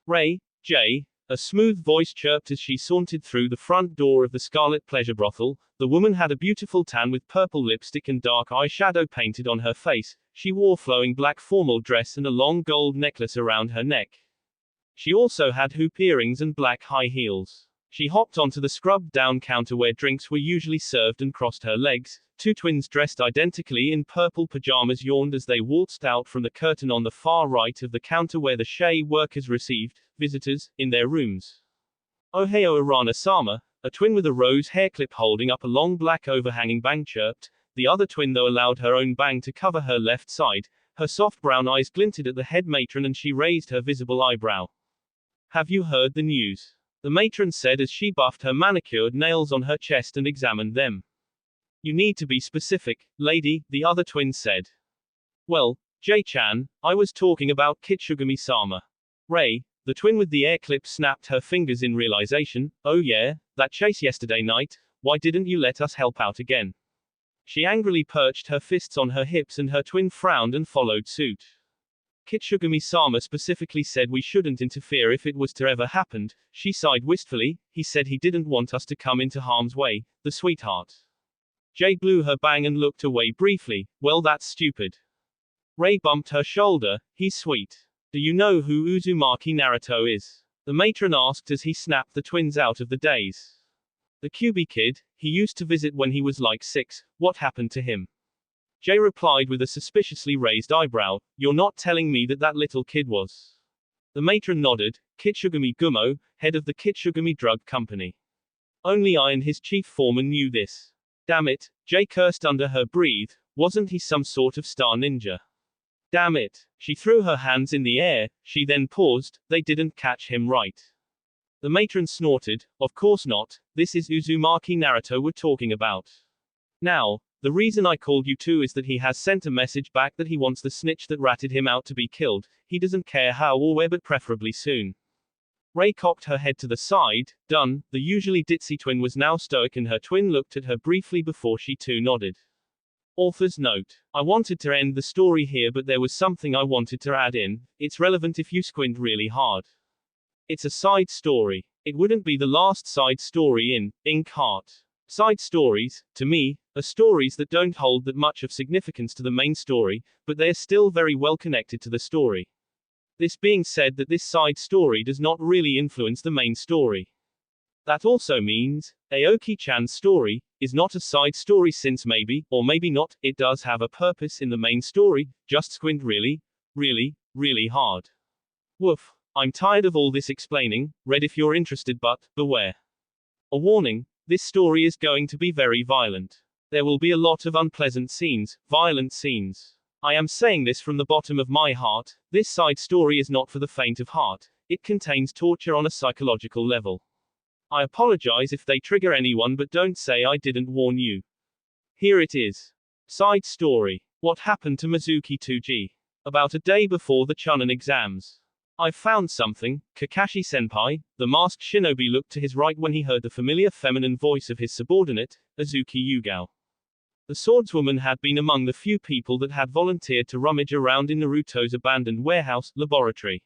Ray, Jay, a smooth voice chirped as she sauntered through the front door of the Scarlet Pleasure Brothel. The woman had a beautiful tan with purple lipstick and dark eyeshadow painted on her face. She wore flowing black formal dress and a long gold necklace around her neck. She also had hoop earrings and black high heels. She hopped onto the scrubbed-down counter where drinks were usually served and crossed her legs. 2 twins dressed identically in purple pajamas yawned as they waltzed out from the curtain on the far right of the counter where the Shei workers received visitors in their rooms. Ohio Arana-sama, a twin with a rose hair clip holding up a long black overhanging bang, chirped. The other twin, though, allowed her own bang to cover her left side. Her soft brown eyes glinted at the head matron and she raised her visible eyebrow. Have you heard the news? The matron said as she buffed her manicured nails on her chest and examined them. You need to be specific, lady, the other twin said. Well, Jay-chan, I was talking about Kitsugami-sama. Ray, the twin with the air clip, snapped her fingers in realization. Oh yeah, that chase yesterday night, why didn't you let us help out again? She angrily perched her fists on her hips and her twin frowned and followed suit. Kitsugami-sama specifically said we shouldn't interfere if it was to ever happen. She sighed wistfully. He said he didn't want us to come into harm's way, the sweetheart. Jay blew her bang and looked away briefly. Well, that's stupid. Ray bumped her shoulder. He's sweet. Do you know who Uzumaki Naruto is? The matron asked as he snapped the twins out of the daze. The Kyuubi kid, he used to visit when he was like 6. What happened to him? Jay replied with a suspiciously raised eyebrow. You're not telling me that that little kid was? The matron nodded. Kitsugami Gumo, head of the Kitsugami Drug Company. Only I and his chief foreman knew this. Damn it, Jay cursed under her breath. Wasn't he some sort of star ninja? Damn it. She threw her hands in the air. She then paused. They didn't catch him right. The matron snorted. Of course not. This is Uzumaki Naruto we're talking about. Now, The reason I called you too is that he has sent a message back that he wants the snitch that ratted him out to be killed. He doesn't care how or where, but preferably soon. Ray cocked her head to the side. Done. The usually ditzy twin was now stoic, and her twin looked at her briefly before she too nodded. Author's note. I wanted to end the story here, but there was something I wanted to add in. It's relevant if you squint really hard. It's a side story. It wouldn't be the last side story in Ink Heart. Side stories, to me, are stories that don't hold that much of significance to the main story, but they are still very well connected to the story. This being said, that this side story does not really influence the main story. That also means, Aoki-chan's story is not a side story, since maybe, or maybe not, it does have a purpose in the main story. Just squint really, really hard. Woof. I'm tired of all this explaining. Read if you're interested, but beware. A warning, this story is going to be very violent. There will be a lot of unpleasant scenes, violent scenes. I am saying this from the bottom of my heart. This side story is not for the faint of heart. It contains torture on a psychological level. I apologize if they trigger anyone, but don't say I didn't warn you. Here it is. Side story. What happened to Mizuki 2G? About a day before the Chunin exams. I've found something, Kakashi-senpai. The masked shinobi looked to his right when he heard the familiar feminine voice of his subordinate, Azuki Yugao. The swordswoman had been among the few people that had volunteered to rummage around in Naruto's abandoned warehouse laboratory.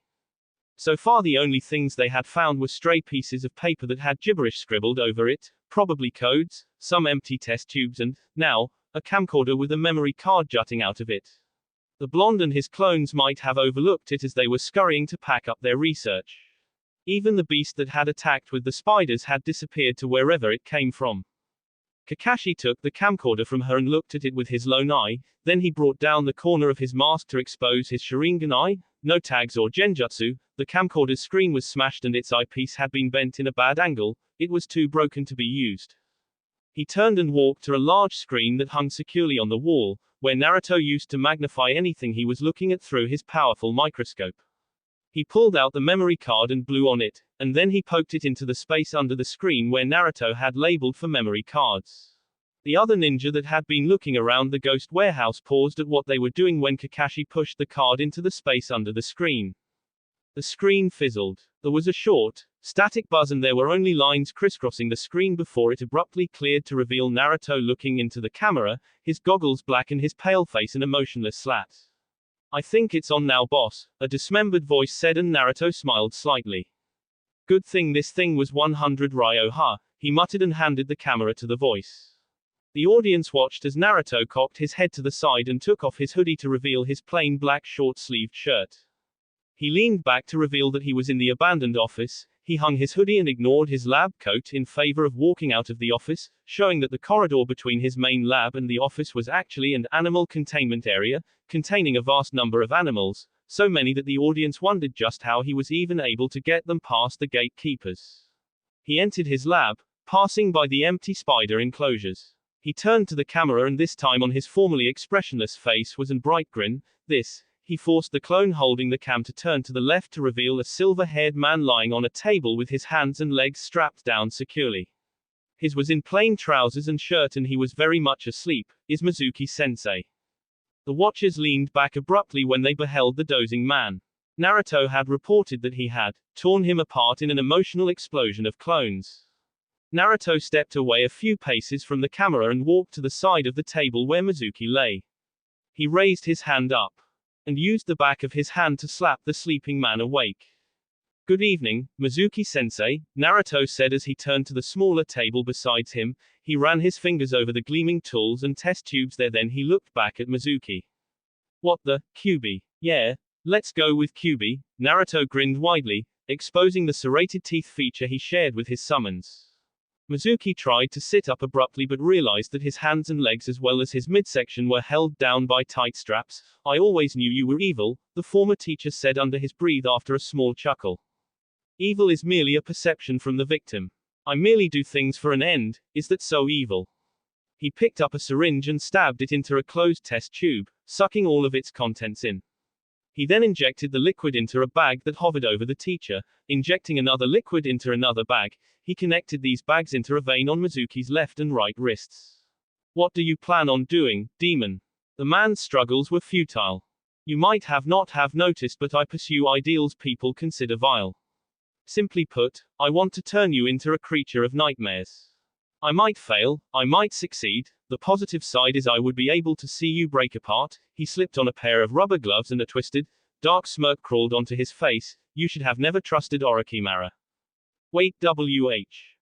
So far the only things they had found were stray pieces of paper that had gibberish scribbled over it, probably codes, some empty test tubes, and, now, a camcorder with a memory card jutting out of it. The blonde and his clones might have overlooked it as they were scurrying to pack up their research. Even the beast that had attacked with the spiders had disappeared to wherever it came from. Kakashi took the camcorder from her and looked at it with his lone eye, then he brought down the corner of his mask to expose his Sharingan eye. No tags or genjutsu, the camcorder's screen was smashed and its eyepiece had been bent in a bad angle, it was too broken to be used. He turned and walked to a large screen that hung securely on the wall, where Naruto used to magnify anything he was looking at through his powerful microscope. He pulled out the memory card and blew on it, and then he poked it into the space under the screen where Naruto had labeled for memory cards. The other ninja that had been looking around the ghost warehouse paused at what they were doing when Kakashi pushed the card into the space under the screen. The screen fizzled. There was a short, static buzz and there were only lines crisscrossing the screen before it abruptly cleared to reveal Naruto looking into the camera, his goggles black and his pale face an emotionless slat. I think it's on now, boss, a dismembered voice said, and Naruto smiled slightly. Good thing this thing was 100 Ryo-ha, he muttered and handed the camera to the voice. The audience watched as Naruto cocked his head to the side and took off his hoodie to reveal his plain black short-sleeved shirt. He leaned back to reveal that he was in the abandoned office. He hung his hoodie and ignored his lab coat in favor of walking out of the office, showing that the corridor between his main lab and the office was actually an animal containment area, containing a vast number of animals, so many that the audience wondered just how he was even able to get them past the gatekeepers. He entered his lab, passing by the empty spider enclosures. He turned to the camera and this time on his formerly expressionless face was a bright grin. He forced the clone holding the cam to turn to the left to reveal a silver-haired man lying on a table with his hands and legs strapped down securely. His was in plain trousers and shirt and he was very much asleep. Is Mizuki-sensei? The watchers leaned back abruptly when they beheld the dozing man. Naruto had reported that he had torn him apart in an emotional explosion of clones. Naruto stepped away a few paces from the camera and walked to the side of the table where Mizuki lay. He raised his hand up and used the back of his hand to slap the sleeping man awake. Good evening, Mizuki-sensei, Naruto said as he turned to the smaller table beside him. He ran his fingers over the gleaming tools and test tubes there, then he looked back at Mizuki. What the, Kyubi? Yeah, let's go with Kyubi. Naruto grinned widely, exposing the serrated teeth feature he shared with his summons. Mizuki tried to sit up abruptly but realized that his hands and legs as well as his midsection were held down by tight straps. I always knew you were evil, the former teacher said under his breath after a small chuckle. Evil is merely a perception from the victim. I merely do things for an end. Is that so, evil? He picked up a syringe and stabbed it into a closed test tube, sucking all of its contents in. He then injected the liquid into a bag that hovered over the teacher, injecting another liquid into another bag. He connected these bags into a vein on Mizuki's left and right wrists. What do you plan on doing, demon? The man's struggles were futile. You might have not have noticed, but I pursue ideals people consider vile. Simply put, I want to turn you into a creature of nightmares. I might fail, I might succeed. The positive side is I would be able to see you break apart. He slipped on a pair of rubber gloves and a twisted, dark smirk crawled onto his face. You should have never trusted Orochimaru. Wait,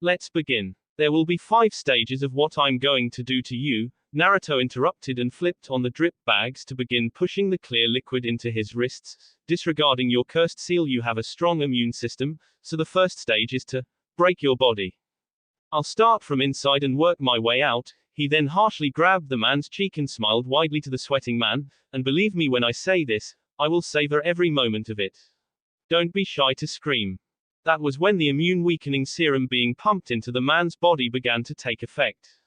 let's begin. There will be 5 stages of what I'm going to do to you. Naruto interrupted and flipped on the drip bags to begin pushing the clear liquid into his wrists. Disregarding your cursed seal, you have a strong immune system, so the first stage is to break your body. I'll start from inside and work my way out. He then harshly grabbed the man's cheek and smiled widely to the sweating man, and believe me when I say this, I will savor every moment of it. Don't be shy to scream. That was when the immune-weakening serum being pumped into the man's body began to take effect.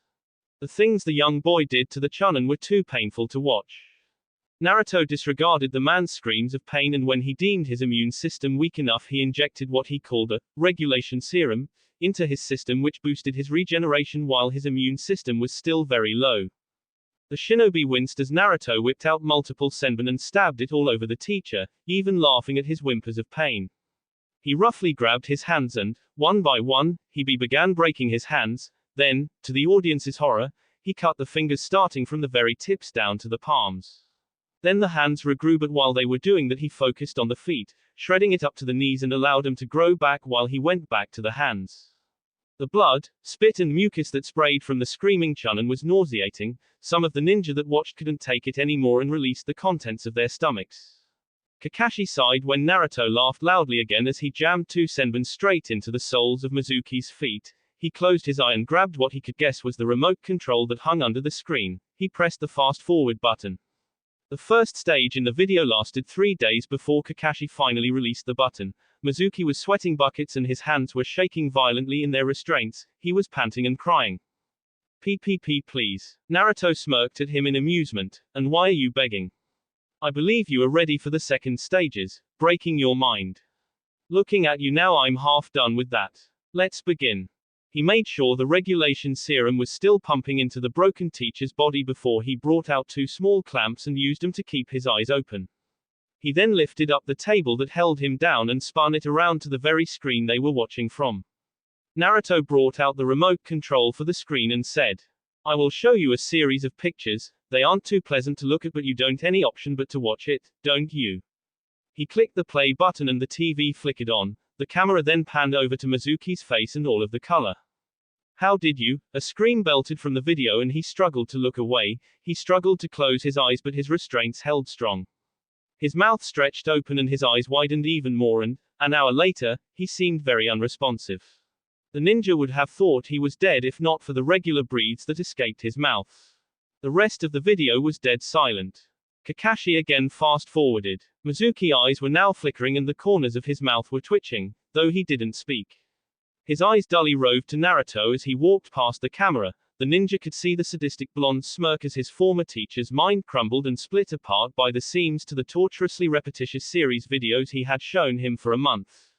The things the young boy did to the Chunin were too painful to watch. Naruto disregarded the man's screams of pain, and when he deemed his immune system weak enough, he injected what he called a regulation serum into his system, which boosted his regeneration while his immune system was still very low. The shinobi winced as Naruto whipped out multiple senbon and stabbed it all over the teacher, even laughing at his whimpers of pain. He roughly grabbed his hands and, one by one, he began breaking his hands. Then, to the audience's horror, he cut the fingers starting from the very tips down to the palms. Then the hands regrew, but while they were doing that, he focused on the feet, shredding it up to the knees and allowed them to grow back while he went back to the hands. The blood, spit and mucus that sprayed from the screaming Chunin was nauseating. Some of the ninja that watched couldn't take it anymore and released the contents of their stomachs. Kakashi sighed when Naruto laughed loudly again as he jammed 2 senbon straight into the soles of Mizuki's feet. He closed his eye and grabbed what he could guess was the remote control that hung under the screen. He pressed the fast-forward button. The first stage in the video lasted 3 days before Kakashi finally released the button. Mizuki was sweating buckets and his hands were shaking violently in their restraints. He was panting and crying. PPP please. Naruto smirked at him in amusement. And why are you begging? I believe you are ready for the second stages, breaking your mind. Looking at you now, I'm half done with that. Let's begin. He made sure the regulation serum was still pumping into the broken teacher's body before he brought out 2 small clamps and used them to keep his eyes open. He then lifted up the table that held him down and spun it around to the very screen they were watching from. Naruto brought out the remote control for the screen and said, I will show you a series of pictures. They aren't too pleasant to look at, but you don't any option but to watch it, don't you? He clicked the play button and the TV flickered on. The camera then panned over to Mizuki's face and all of the color. How did you? A scream belted from the video and he struggled to look away. He struggled to close his eyes, but his restraints held strong. His mouth stretched open and his eyes widened even more, and, an hour later, he seemed very unresponsive. The ninja would have thought he was dead if not for the regular breathes that escaped his mouth. The rest of the video was dead silent. Kakashi again fast-forwarded. Mizuki's eyes were now flickering and the corners of his mouth were twitching, though he didn't speak. His eyes dully roved to Naruto as he walked past the camera. The ninja could see the sadistic blonde smirk as his former teacher's mind crumbled and split apart by the seams to the torturously repetitious series videos he had shown him for a month.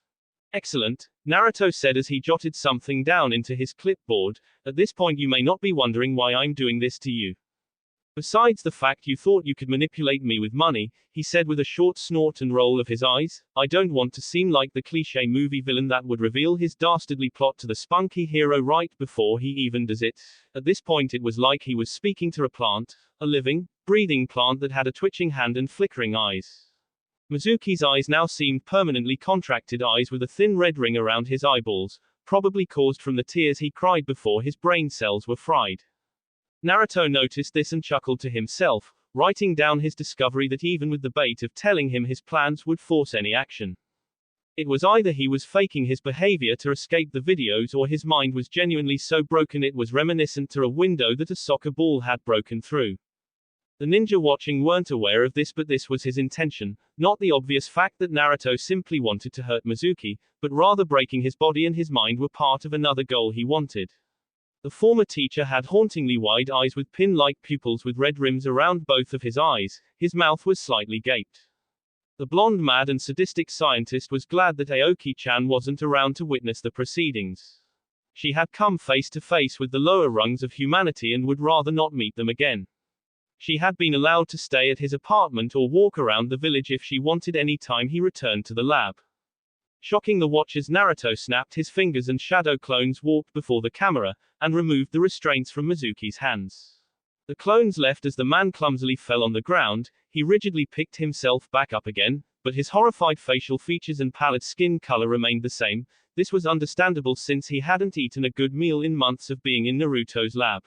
Excellent, Naruto said as he jotted something down into his clipboard. At this point you may not be wondering why I'm doing this to you. Besides the fact you thought you could manipulate me with money, he said with a short snort and roll of his eyes, I don't want to seem like the cliché movie villain that would reveal his dastardly plot to the spunky hero right before he even does it. At this point it was like he was speaking to a plant, a living, breathing plant that had a twitching hand and flickering eyes. Mizuki's eyes now seemed permanently contracted eyes with a thin red ring around his eyeballs, probably caused from the tears he cried before his brain cells were fried. Naruto noticed this and chuckled to himself, writing down his discovery that even with the bait of telling him his plans would force any action. It was either he was faking his behavior to escape the videos or his mind was genuinely so broken it was reminiscent to a window that a soccer ball had broken through. The ninja watching weren't aware of this, but this was his intention, not the obvious fact that Naruto simply wanted to hurt Mizuki, but rather breaking his body and his mind were part of another goal he wanted. The former teacher had hauntingly wide eyes with pin-like pupils with red rims around both of his eyes. His mouth was slightly gaped. The blonde, mad and sadistic scientist was glad that Aoki-chan wasn't around to witness the proceedings. She had come face to face with the lower rungs of humanity and would rather not meet them again. She had been allowed to stay at his apartment or walk around the village if she wanted any time he returned to the lab. Shocking the watchers, Naruto snapped his fingers and shadow clones walked before the camera, and removed the restraints from Mizuki's hands. The clones left as the man clumsily fell on the ground. He rigidly picked himself back up again, but his horrified facial features and pallid skin color remained the same. This was understandable since he hadn't eaten a good meal in months of being in Naruto's lab.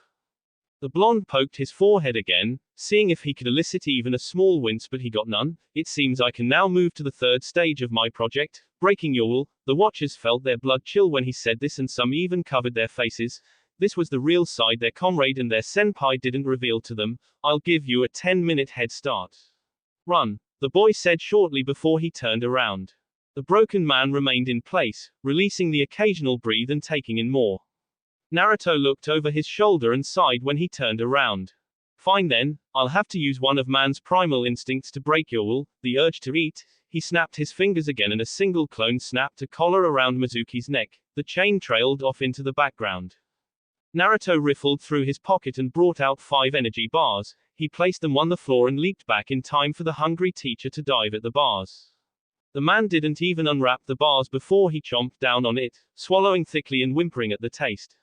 The blonde poked his forehead again, seeing if he could elicit even a small wince, but he got none. It seems I can now move to the third stage of my project, breaking your will. The watchers felt their blood chill when he said this, and some even covered their faces. This was the real side their comrade and their senpai didn't reveal to them. I'll give you a 10-minute head start. Run, the boy said shortly before he turned around. The broken man remained in place, releasing the occasional breath and taking in more. Naruto looked over his shoulder and sighed when he turned around. Fine then, I'll have to use one of man's primal instincts to break your will, the urge to eat. He snapped his fingers again and a single clone snapped a collar around Mizuki's neck. The chain trailed off into the background. Naruto riffled through his pocket and brought out 5 energy bars. He placed them on the floor and leaped back in time for the hungry teacher to dive at the bars. The man didn't even unwrap the bars before he chomped down on it, swallowing thickly and whimpering at the taste.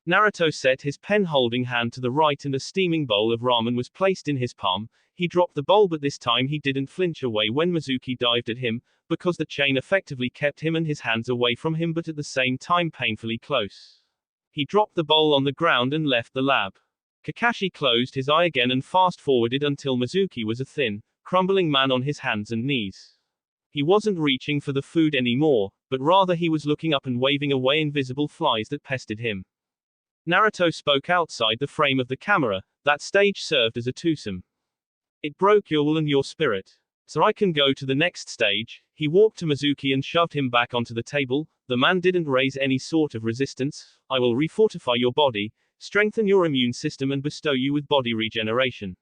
Naruto set his pen-holding hand to the right and a steaming bowl of ramen was placed in his palm. He dropped the bowl, but this time he didn't flinch away when Mizuki dived at him, because the chain effectively kept him and his hands away from him but at the same time painfully close. He dropped the bowl on the ground and left the lab. Kakashi closed his eye again and fast-forwarded until Mizuki was a thin, crumbling man on his hands and knees. He wasn't reaching for the food anymore, but rather he was looking up and waving away invisible flies that pestered him. Naruto spoke outside the frame of the camera. That stage served as a twosome. It broke your will and your spirit. So I can go to the next stage. He walked to Mizuki and shoved him back onto the table. The man didn't raise any sort of resistance. I will refortify your body, strengthen your immune system and bestow you with body regeneration.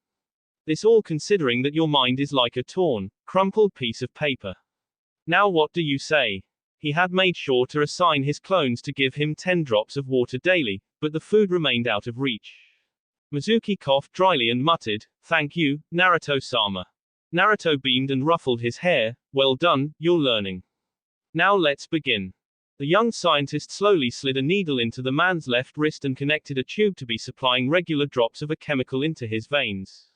This all considering that your mind is like a torn, crumpled piece of paper. Now what do you say? He had made sure to assign his clones to give him 10 drops of water daily, but the food remained out of reach. Mizuki coughed dryly and muttered, "Thank you, Naruto-sama." Naruto beamed and ruffled his hair. "Well done, you're learning. Now let's begin." The young scientist slowly slid a needle into the man's left wrist and connected a tube to be supplying regular drops of a chemical into his veins.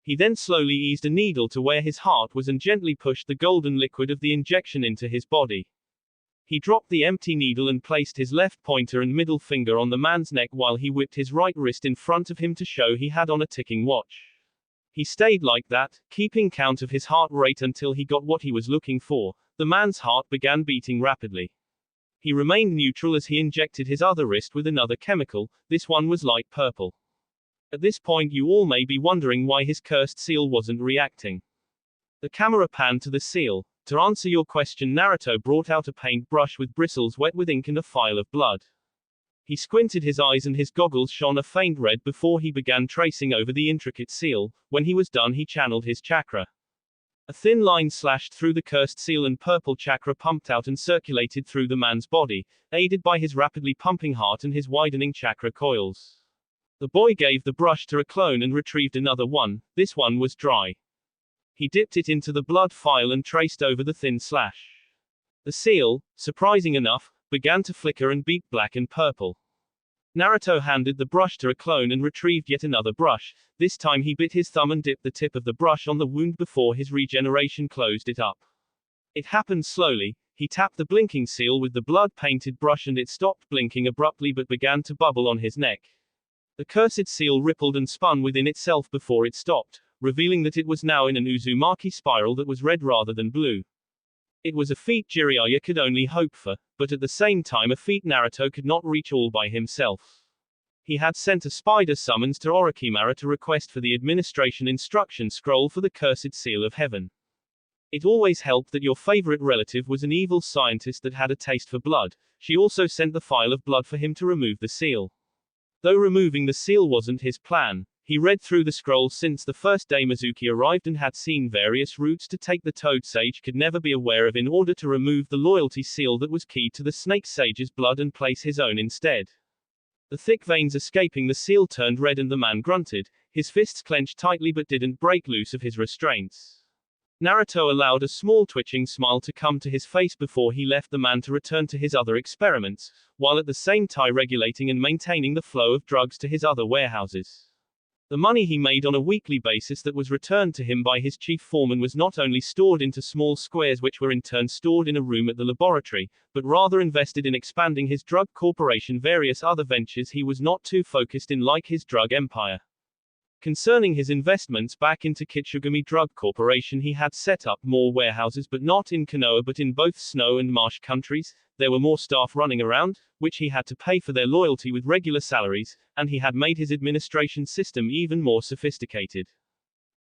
He then slowly eased a needle to where his heart was and gently pushed the golden liquid of the injection into his body. He dropped the empty needle and placed his left pointer and middle finger on the man's neck while he whipped his right wrist in front of him to show he had on a ticking watch. He stayed like that, keeping count of his heart rate until he got what he was looking for. The man's heart began beating rapidly. He remained neutral as he injected his other wrist with another chemical. This one was light purple. At this point you all may be wondering why his cursed seal wasn't reacting. The camera panned to the seal. To answer your question, Naruto brought out a paintbrush with bristles wet with ink and a phial of blood. He squinted his eyes and his goggles shone a faint red before he began tracing over the intricate seal. When he was done he channeled his chakra. A thin line slashed through the cursed seal and purple chakra pumped out and circulated through the man's body, aided by his rapidly pumping heart and his widening chakra coils. The boy gave the brush to a clone and retrieved another one. This one was dry. He dipped it into the blood phial and traced over the thin slash. The seal, surprising enough, began to flicker and beat black and purple. Naruto handed the brush to a clone and retrieved yet another brush. This time he bit his thumb and dipped the tip of the brush on the wound before his regeneration closed it up. It happened slowly. He tapped the blinking seal with the blood-painted brush and it stopped blinking abruptly but began to bubble on his neck. The cursed seal rippled and spun within itself before it stopped, revealing that it was now in an Uzumaki spiral that was red rather than blue. It was a feat Jiraiya could only hope for, but at the same time a feat Naruto could not reach all by himself. He had sent a spider summons to Orochimaru to request for the administration instruction scroll for the cursed seal of heaven. It always helped that your favorite relative was an evil scientist that had a taste for blood. She also sent the phial of blood for him to remove the seal. Though removing the seal wasn't his plan, He read through the scroll since the first day Mizuki arrived and had seen various routes to take the Toad Sage could never be aware of in order to remove the loyalty seal that was key to the Snake Sage's blood and place his own instead. The thick veins escaping the seal turned red and the man grunted, his fists clenched tightly but didn't break loose of his restraints. Naruto allowed a small twitching smile to come to his face before he left the man to return to his other experiments, while at the same time regulating and maintaining the flow of drugs to his other warehouses. The money he made on a weekly basis that was returned to him by his chief foreman was not only stored into small squares which were in turn stored in a room at the laboratory, but rather invested in expanding his drug corporation. Various other ventures he was not too focused in, like his drug empire. Concerning his investments back into Kitsugami Drug Corporation, he had set up more warehouses but not in Konoha but in both snow and marsh countries. There were more staff running around, which he had to pay for their loyalty with regular salaries, and he had made his administration system even more sophisticated.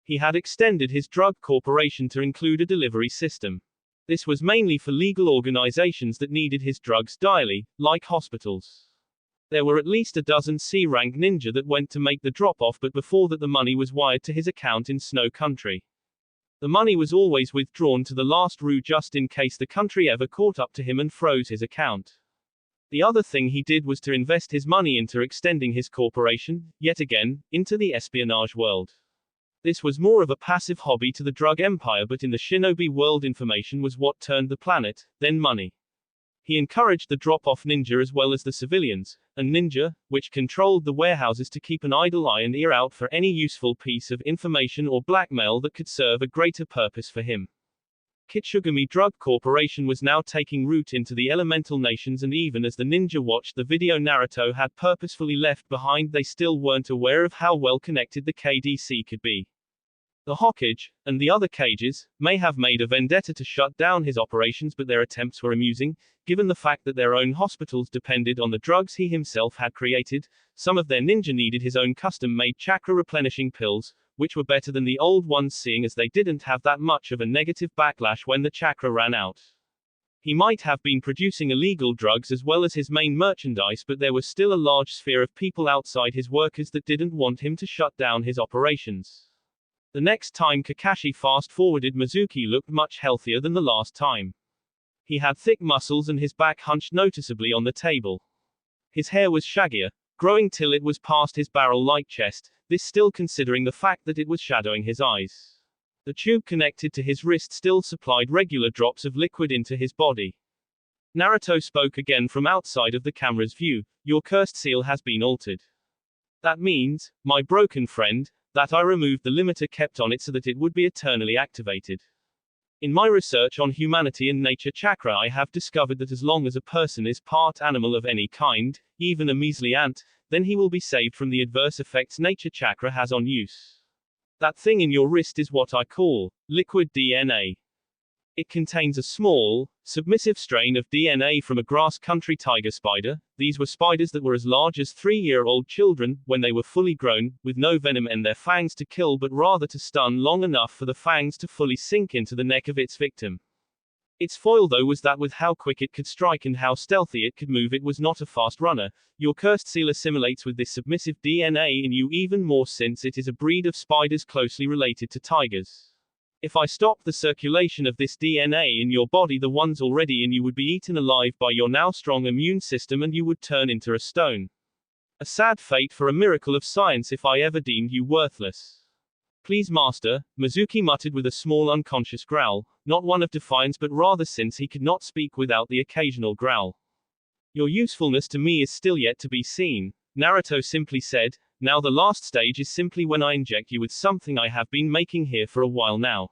He had extended his drug corporation to include a delivery system. This was mainly for legal organizations that needed his drugs daily, like hospitals. There were at least a dozen C-rank ninja that went to make the drop-off, but before that the money was wired to his account in Snow Country. The money was always withdrawn to the last rue just in case the country ever caught up to him and froze his account. The other thing he did was to invest his money into extending his corporation, yet again, into the espionage world. This was more of a passive hobby to the drug empire, but in the shinobi world information was what turned the planet, then money. He encouraged the drop-off ninja as well as the civilians, and ninja, which controlled the warehouses, to keep an idle eye and ear out for any useful piece of information or blackmail that could serve a greater purpose for him. Kitsugami Drug Corporation was now taking root into the elemental nations, and even as the ninja watched the video Naruto had purposefully left behind, they still weren't aware of how well connected the KDC could be. The Hokage, and the other cages, may have made a vendetta to shut down his operations, but their attempts were amusing, given the fact that their own hospitals depended on the drugs he himself had created. Some of their ninja needed his own custom-made chakra-replenishing pills, which were better than the old ones, seeing as they didn't have that much of a negative backlash when the chakra ran out. He might have been producing illegal drugs as well as his main merchandise, but there was still a large sphere of people outside his workers that didn't want him to shut down his operations. The next time Kakashi fast-forwarded, Mizuki looked much healthier than the last time. He had thick muscles and his back hunched noticeably on the table. His hair was shaggier, growing till it was past his barrel-like chest, this still considering the fact that it was shadowing his eyes. The tube connected to his wrist still supplied regular drops of liquid into his body. Naruto spoke again from outside of the camera's view, "Your cursed seal has been altered. That means, my broken friend, that I removed the limiter kept on it so that it would be eternally activated. In my research on humanity and nature chakra, I have discovered that as long as a person is part animal of any kind, even a measly ant, then he will be saved from the adverse effects nature chakra has on use. That thing in your wrist is what I call liquid DNA. It contains a small, submissive strain of DNA from a grass country tiger spider. These were spiders that were as large as 3-year-old children, when they were fully grown, with no venom in their fangs to kill but rather to stun long enough for the fangs to fully sink into the neck of its victim. Its foil though was that with how quick it could strike and how stealthy it could move, it was not a fast runner. Your cursed seal assimilates with this submissive DNA in you even more since it is a breed of spiders closely related to tigers. If I stopped the circulation of this DNA in your body, the ones already in you would be eaten alive by your now strong immune system and you would turn into a stone. A sad fate for a miracle of science if I ever deemed you worthless. Please master," Mizuki muttered with a small unconscious growl, not one of defiance but rather since he could not speak without the occasional growl. "Your usefulness to me is still yet to be seen," Naruto simply said. "Now the last stage is simply when I inject you with something I have been making here for a while now.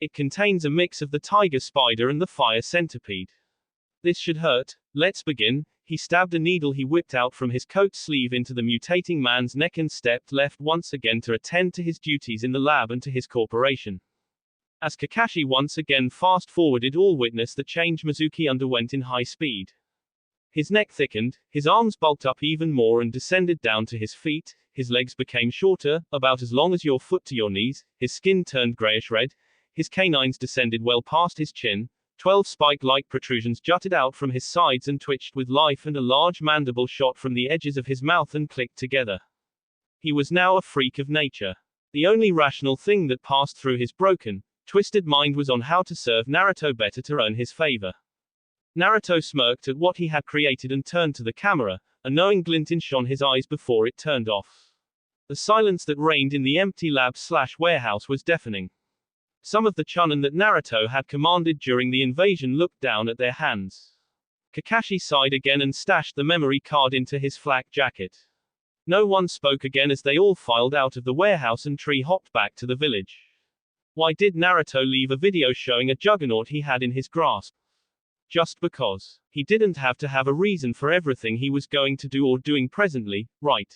It contains a mix of the tiger spider and the fire centipede. This should hurt. Let's begin." He stabbed a needle he whipped out from his coat sleeve into the mutating man's neck and stepped left once again to attend to his duties in the lab and to his corporation. As Kakashi once again fast-forwarded, all witnessed the change Mizuki underwent in high speed. His neck thickened, his arms bulked up even more and descended down to his feet, his legs became shorter, about as long as your foot to your knees, his skin turned grayish-red, his canines descended well past his chin, 12 spike-like protrusions jutted out from his sides and twitched with life, and a large mandible shot from the edges of his mouth and clicked together. He was now a freak of nature. The only rational thing that passed through his broken, twisted mind was on how to serve Naruto better to earn his favor. Naruto smirked at what he had created and turned to the camera, a knowing glint shone his eyes before it turned off. The silence that reigned in the empty lab/warehouse was deafening. Some of the chunin that Naruto had commanded during the invasion looked down at their hands. Kakashi sighed again and stashed the memory card into his flak jacket. No one spoke again as they all filed out of the warehouse and tree-hopped back to the village. Why did Naruto leave a video showing a juggernaut he had in his grasp? Just because. He didn't have to have a reason for everything he was going to do or doing presently, right?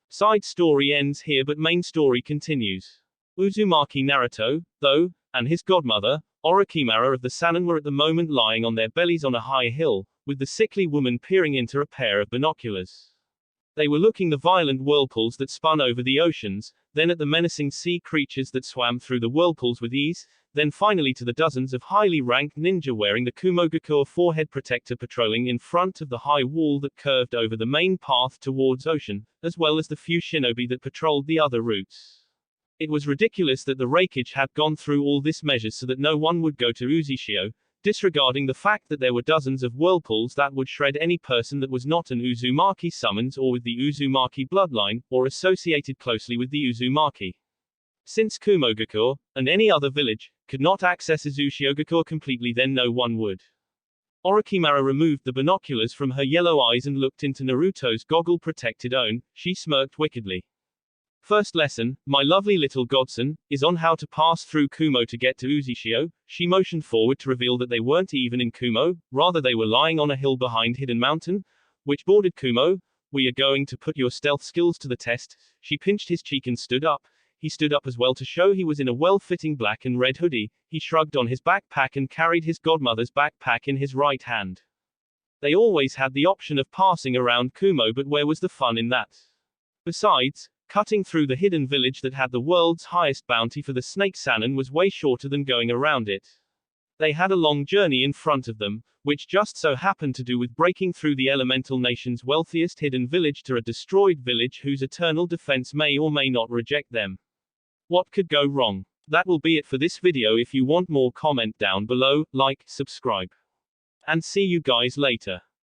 Side story ends here but main story continues. Uzumaki Naruto, though, and his godmother, Orochimaru of the Sannin were at the moment lying on their bellies on a high hill, with the sickly woman peering into a pair of binoculars. They were looking the violent whirlpools that spun over the oceans, then at the menacing sea creatures that swam through the whirlpools with ease, then finally to the dozens of highly ranked ninja wearing the Kumogakuo forehead protector patrolling in front of the high wall that curved over the main path towards ocean, as well as the few shinobi that patrolled the other routes. It was ridiculous that the Raikage had gone through all this measures so that no one would go to Uzushio, disregarding the fact that there were dozens of whirlpools that would shred any person that was not an Uzumaki summons or with the Uzumaki bloodline, or associated closely with the Uzumaki. Since Kumogakuo, and any other village, could not access Uzushio completely, then no one would. Orochimaru removed the binoculars from her yellow eyes and looked into Naruto's goggle-protected own. She smirked wickedly. First lesson, my lovely little godson, is on how to pass through Kumo to get to Uzushio. She motioned forward to reveal that they weren't even in Kumo, rather they were lying on a hill behind Hidden Mountain, which bordered Kumo. We are going to put your stealth skills to the test. She pinched his cheek and stood up. He stood up as well to show he was in a well-fitting black and red hoodie. He shrugged on his backpack and carried his godmother's backpack in his right hand. They always had the option of passing around Kumo, but where was the fun in that? Besides, cutting through the hidden village that had the world's highest bounty for the snake Sannin was way shorter than going around it. They had a long journey in front of them, which just so happened to do with breaking through the elemental nation's wealthiest hidden village to a destroyed village whose eternal defense may or may not reject them. What could go wrong? That will be it for this video. If you want more, comment down below, like, subscribe. And see you guys later.